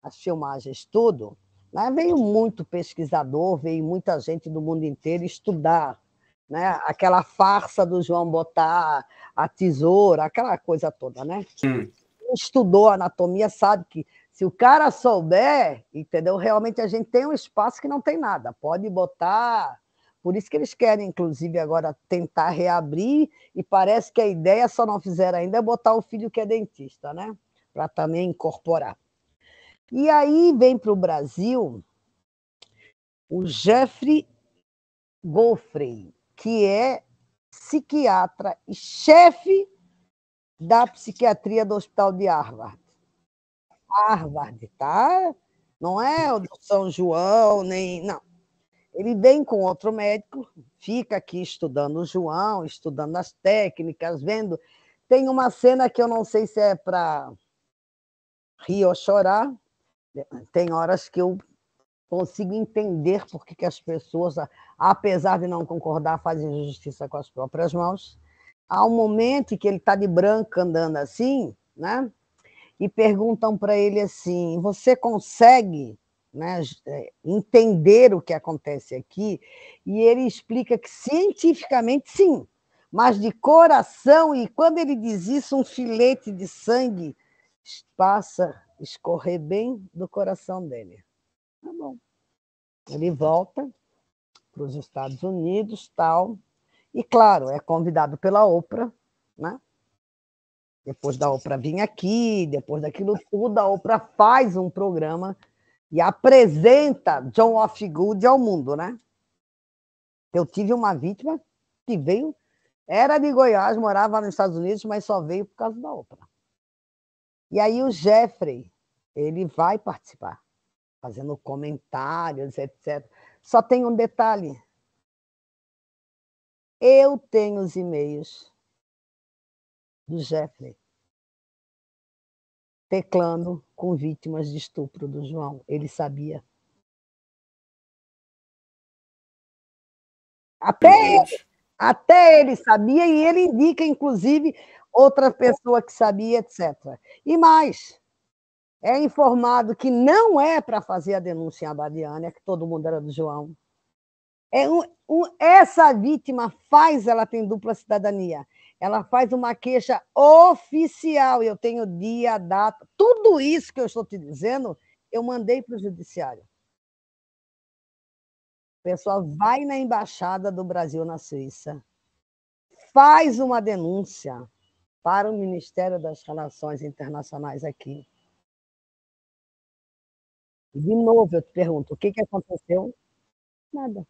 as filmagens, tudo. Né? Veio muito pesquisador, veio muita gente do mundo inteiro estudar, né? Aquela farsa do João botar a tesoura, aquela coisa toda, né? Hum. Quem estudou anatomia sabe que se o cara souber, entendeu? Realmente a gente tem um espaço que não tem nada. Pode botar. Por isso que eles querem, inclusive, agora tentar reabrir, e parece que a ideia, só não fizeram ainda, é botar o filho que é dentista, né? Para também incorporar. E aí vem para o Brasil o Jeffrey Goldfrey, que é psiquiatra e chefe da psiquiatria do Hospital de Harvard. Harvard, tá? Não é o do São João, nem. Não. Ele vem com outro médico, fica aqui estudando o João, estudando as técnicas, vendo. Tem uma cena que eu não sei se é para rir ou chorar, tem horas que eu consigo entender por que as pessoas, apesar de não concordar, fazem justiça com as próprias mãos. Há um momento em que ele está de branco andando assim, né? E perguntam para ele assim: você consegue, né, entender o que acontece aqui? E ele explica que cientificamente sim, mas de coração, e quando ele diz isso, um filete de sangue passa a escorrer bem do coração dele. Tá bom. Ele volta para os Estados Unidos, tal, e claro, é convidado pela Oprah, né? Depois da Oprah vir aqui, depois daquilo tudo, a Oprah faz um programa e apresenta John F. Good ao mundo, né? Eu tive uma vítima que veio, era de Goiás, morava nos Estados Unidos, mas só veio por causa da Oprah. E aí o Jeffrey, ele vai participar, fazendo comentários, etc. Só tem um detalhe. Eu tenho os e-mails do Jeffrey teclando com vítimas de estupro do João. Ele sabia. Até ele sabia, e ele indica, inclusive, outra pessoa que sabia, etc. E mais, é informado que não é para fazer a denúncia em Abadiânia, que todo mundo era do João. Essa vítima ela tem dupla cidadania. Ela faz uma queixa oficial, e eu tenho dia, data, tudo isso que eu estou te dizendo, eu mandei para o judiciário. O pessoal vai na embaixada do Brasil na Suíça, faz uma denúncia para o Ministério das Relações Internacionais aqui. De novo, eu te pergunto, o que aconteceu? Nada.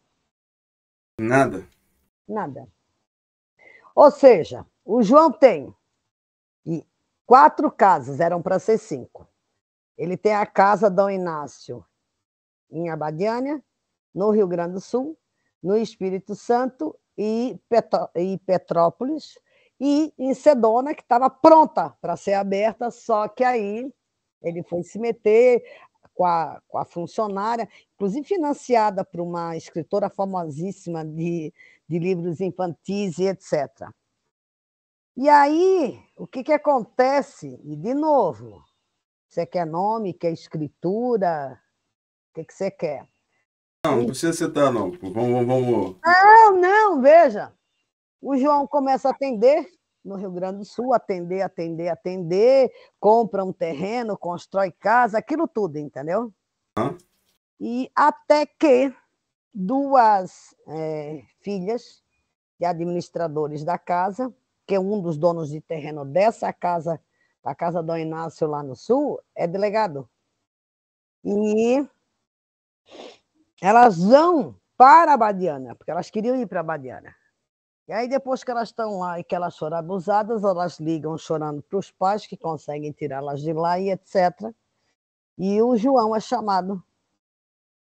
Nada? Nada. Ou seja, o João tem 4 casas, eram para ser 5. Ele tem a casa Dom Inácio em Abadiânia, no Rio Grande do Sul, no Espírito Santo e Petrópolis, e em Sedona, que estava pronta para ser aberta, só que aí ele foi se meter com a funcionária, inclusive financiada por uma escritora famosíssima de livros infantis e etc. E aí, o que acontece? E, de novo, você quer nome, quer escritura? O que você quer? Não precisa citar, não. Vamos. Não, veja. O João começa a atender no Rio Grande do Sul, atender, compra um terreno, constrói casa, aquilo tudo, entendeu? E até que 2 filhas de administradores da casa, que é um dos donos de terreno dessa casa, da casa do Inácio lá no Sul, é delegado. E elas vão para a Abadiânia, porque elas queriam ir para a Abadiânia. E aí, depois que elas estão lá e que elas foram abusadas, elas ligam chorando para os pais, que conseguem tirá-las de lá e etc. E o João é chamado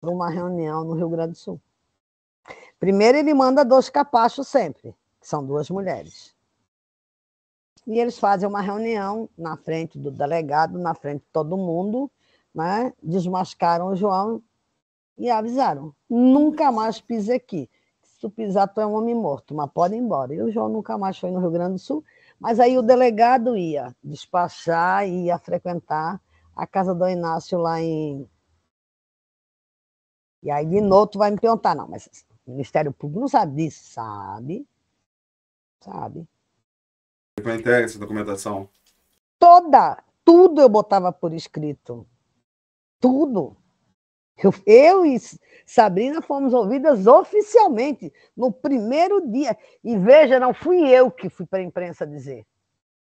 para uma reunião no Rio Grande do Sul. Primeiro, ele manda 2 capachos sempre, que são 2 mulheres. E eles fazem uma reunião na frente do delegado, na frente de todo mundo, né? Desmascaram o João e avisaram: nunca mais pise aqui. Se tu pisar, tu é um homem morto, mas pode ir embora. E o João nunca mais foi no Rio Grande do Sul, mas aí o delegado ia despachar e ia frequentar a casa do Inácio lá em... E aí, de novo, tu vai me perguntar, não, mas o Ministério Público não sabe disso. Sabe. Para entregar essa documentação? Tudo eu botava por escrito. Tudo. Eu e Sabrina fomos ouvidas oficialmente no primeiro dia. E veja, não fui eu que fui para a imprensa dizer.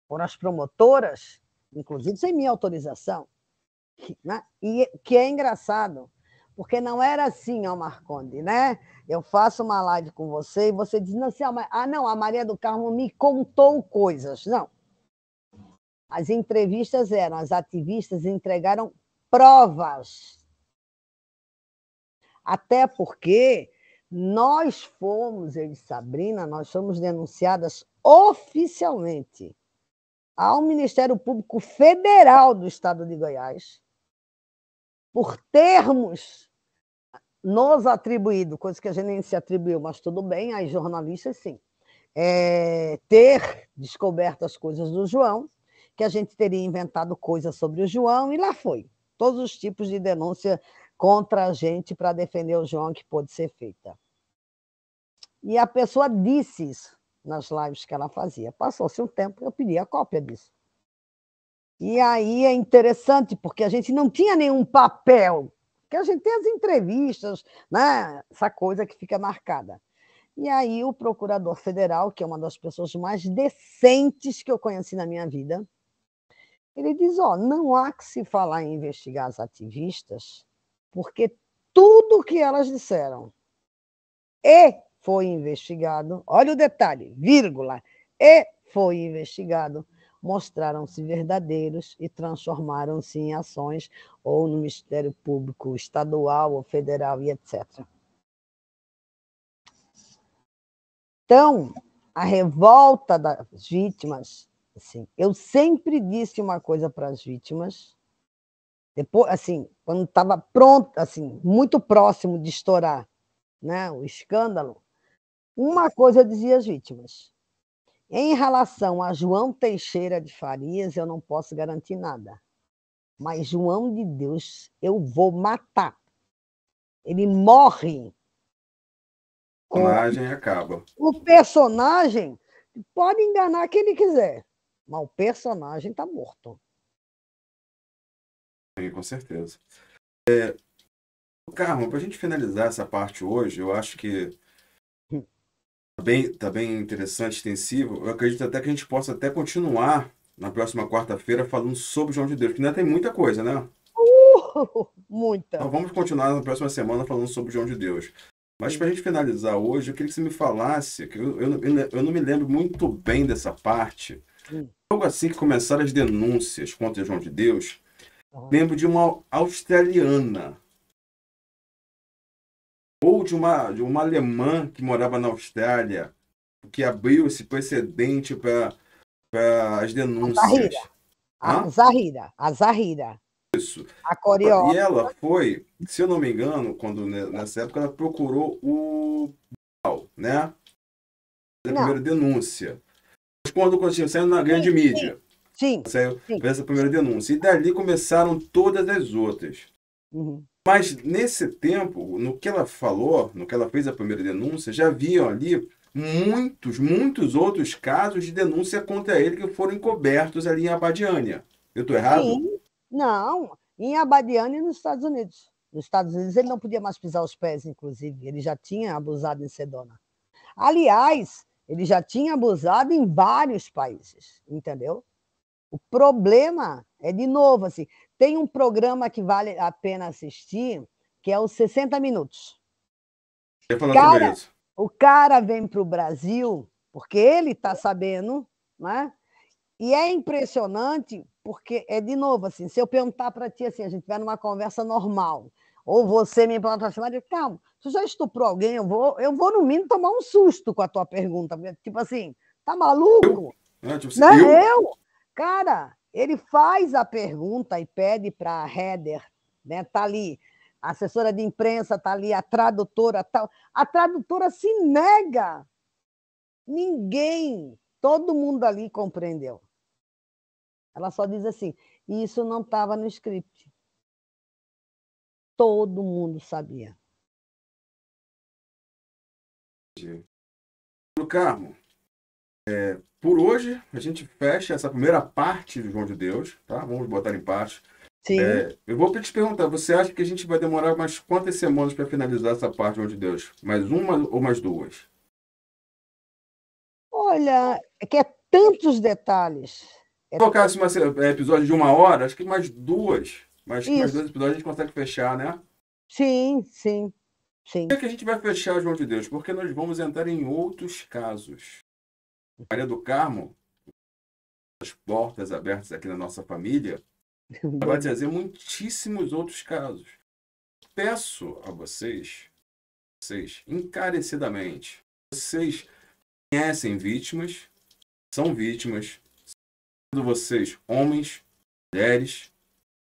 Foram as promotoras, inclusive sem minha autorização. Né? E que é engraçado, porque não era assim, ó, Marconde, né? Eu faço uma live com você e você diz assim, não, a Maria do Carmo me contou coisas. Não. As entrevistas eram, as ativistas entregaram provas. Até porque nós fomos, eu e Sabrina, nós fomos denunciadas oficialmente ao Ministério Público Federal do Estado de Goiás por termos nos atribuído, coisa que a gente nem se atribuiu, mas tudo bem, as jornalistas sim, ter descoberto as coisas do João, que a gente teria inventado coisas sobre o João, e lá foi. Todos os tipos de denúncia contra a gente para defender o João que pôde ser feita. E a pessoa disse isso nas lives que ela fazia. Passou-se um tempo, eu pedi a cópia disso. E aí é interessante, porque a gente não tinha nenhum papel, porque a gente tem as entrevistas, né? Essa coisa que fica marcada. E aí o procurador federal, que é uma das pessoas mais decentes que eu conheci na minha vida, Ele diz, ó, não há que se falar em investigar as ativistas, porque tudo que elas disseram e foi investigado, olha o detalhe, vírgula, e foi investigado, mostraram-se verdadeiros e transformaram-se em ações ou no Ministério Público Estadual ou Federal e etc. Então, a revolta das vítimas, assim, eu sempre disse uma coisa para as vítimas, depois, assim, quando estava pronto, assim, muito próximo de estourar, né, o escândalo, uma coisa eu dizia às vítimas: em relação a João Teixeira de Farias, eu não posso garantir nada, mas João de Deus eu vou matar. Ele morre. O personagem acaba. O personagem pode enganar quem ele quiser, mas o personagem está morto. Sim, com certeza. Carmo, para a gente finalizar essa parte hoje, eu acho que tá bem interessante, extensivo. Eu acredito até que a gente possa até continuar na próxima quarta-feira falando sobre João de Deus, porque ainda tem muita coisa, né? Muita. Então vamos continuar na próxima semana falando sobre João de Deus. Mas para a gente finalizar hoje, eu queria que você me falasse, que eu não me lembro muito bem dessa parte. Logo assim que começaram as denúncias contra João de Deus, lembro de uma australiana ou de uma alemã que morava na Austrália, que abriu esse precedente para as denúncias. A Zahira. Isso. A coreógrafa. E ela foi, se eu não me engano, quando nessa época ela procurou o né? A primeira denúncia. Mas quando saiu na grande mídia, saiu essa primeira denúncia. E dali começaram todas as outras. Mas nesse tempo, no que ela falou, no que ela fez a primeira denúncia, já haviam ali muitos outros casos de denúncia contra ele que foram encobertos ali em Abadiânia. Eu estou errado? Sim. Não, em Abadiânia, nos Estados Unidos. Nos Estados Unidos ele não podia mais pisar os pés, inclusive. Ele já tinha abusado em Sedona. Aliás, ele já tinha abusado em vários países, entendeu? O problema é, de novo, assim, tem um programa que vale a pena assistir, que é os 60 Minutos. O cara vem para o Brasil, porque ele está sabendo, né? E é impressionante, porque é, de novo, assim, se eu perguntar para ti, assim, a gente estiver numa conversa normal, ou você me perguntar assim, mas, calma, tu já estuprou alguém? Eu vou, no mínimo, tomar um susto com a tua pergunta. Tipo assim, tá maluco? Eu? Cara, ele faz a pergunta e pede para a Heather, né? Tá ali, a assessora de imprensa tá ali, a tradutora tal. A tradutora se nega. Ninguém, todo mundo ali compreendeu. Ela só diz assim, isso não estava no script. Todo mundo sabia. Carmo, por hoje a gente fecha essa primeira parte do João de Deus, tá? Vamos botar em parte. Sim. Eu vou te perguntar, você acha que a gente vai demorar mais quantas semanas para finalizar essa parte do João de Deus? Mais uma ou mais duas? Olha, é que é tantos detalhes. Se colocasse um episódio de 1 hora, acho que mais duas. Mais 2 episódios a gente consegue fechar, né? Sim. Por que a gente vai fechar João de Deus? Porque nós vamos entrar em outros casos. Maria do Carmo, as portas abertas aqui na nossa família, vai trazer muitíssimos outros casos. Peço a vocês, encarecidamente, vocês conhecem vítimas, são vítimas, sendo vocês homens, mulheres,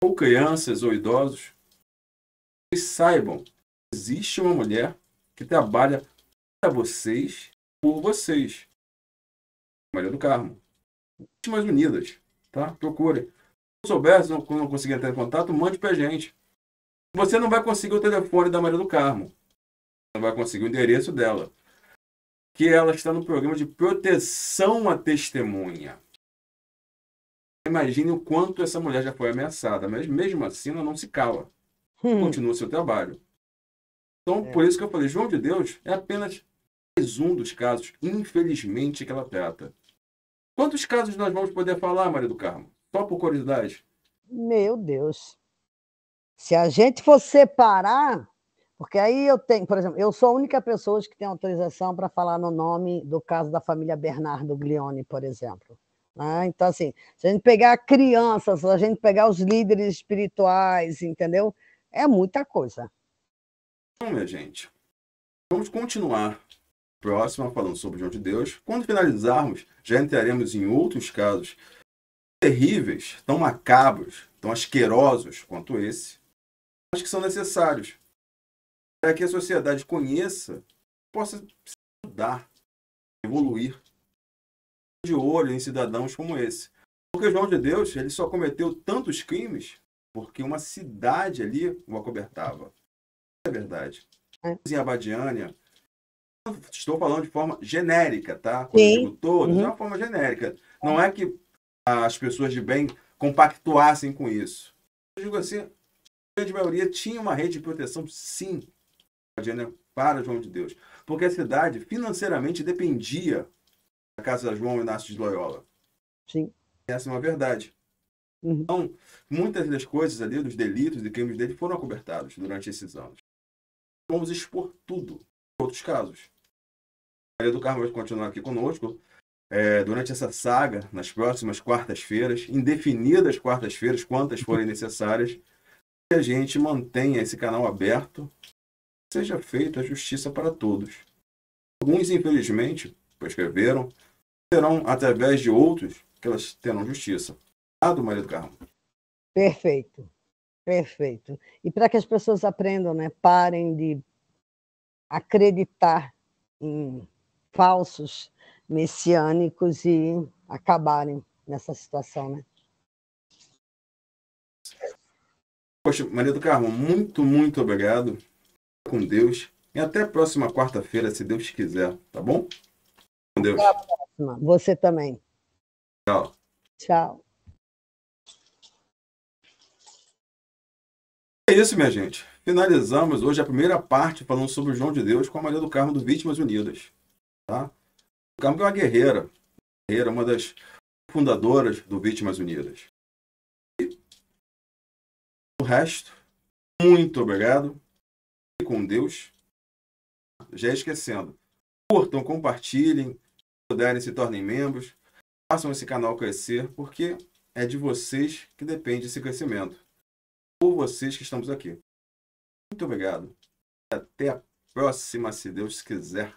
ou crianças ou idosos, vocês saibam que existe uma mulher que trabalha para vocês, por vocês. Maria do Carmo. Vítimas Unidas, tá? Procure. Se souber, se não conseguir entrar em contato, mande pra gente. Você não vai conseguir o telefone da Maria do Carmo. Não vai conseguir o endereço dela. Que ela está no programa de proteção à testemunha. Imagine o quanto essa mulher já foi ameaçada, mas mesmo assim ela não se cala. Continua o seu trabalho. Então, por isso que eu falei, João de Deus é apenas mais um dos casos, infelizmente, que ela trata. Quantos casos nós vamos poder falar, Maria do Carmo? Só por curiosidade. Meu Deus. Se a gente for separar, porque aí eu tenho, por exemplo, eu sou a única pessoa que tem autorização para falar no nome do caso da família Bernardo Glione, por exemplo. Né? Então, assim, se a gente pegar crianças, se a gente pegar os líderes espirituais, entendeu? É muita coisa. Então, minha gente, vamos continuar próxima falando sobre o João de Deus. Quando finalizarmos, já entraremos em outros casos terríveis, tão macabros, tão asquerosos quanto esse, mas que são necessários para que a sociedade conheça, possa se mudar, evoluir de olho em cidadãos como esse. Porque João de Deus, ele só cometeu tantos crimes porque uma cidade ali o acobertava. É verdade. Em Abadiânia, estou falando de forma genérica, tá? Quando eu digo todos, é uma forma genérica. Não é que as pessoas de bem compactuassem com isso. Eu digo assim, a grande maioria tinha uma rede de proteção, sim, para João de Deus. Porque a cidade financeiramente dependia da Casa João Inácio de Loyola. Sim. Essa é uma verdade. Então, muitas das coisas ali, dos delitos e crimes dele, foram acobertados durante esses anos. Vamos expor tudo em outros casos. Maria do Carmo vai continuar aqui conosco durante essa saga, nas próximas quartas-feiras, indefinidas quartas-feiras, quantas forem necessárias, que a gente mantenha esse canal aberto, seja feita a justiça para todos. Alguns, infelizmente, prescreveram, serão através de outros que elas terão justiça. Do Maria do Carmo. Perfeito, perfeito. E para que as pessoas aprendam, né, parem de acreditar em falsos messiânicos e acabarem nessa situação, né? Poxa, Maria do Carmo, muito, muito obrigado. Com Deus. E até a próxima quarta-feira, se Deus quiser, tá bom? Com Deus. Até a próxima. Você também. Tchau. Tchau. É isso, minha gente. Finalizamos hoje a primeira parte falando sobre o João de Deus com a Maria do Carmo do Vítimas Unidas. Tá? O Carmo é uma guerreira, uma das fundadoras do Vítimas Unidas. E o resto, muito obrigado. E com Deus. Já esquecendo, curtam, compartilhem, se puderem, se tornem membros, façam esse canal crescer, porque é de vocês que depende esse crescimento. Por vocês que estamos aqui. Muito obrigado. Até a próxima, se Deus quiser.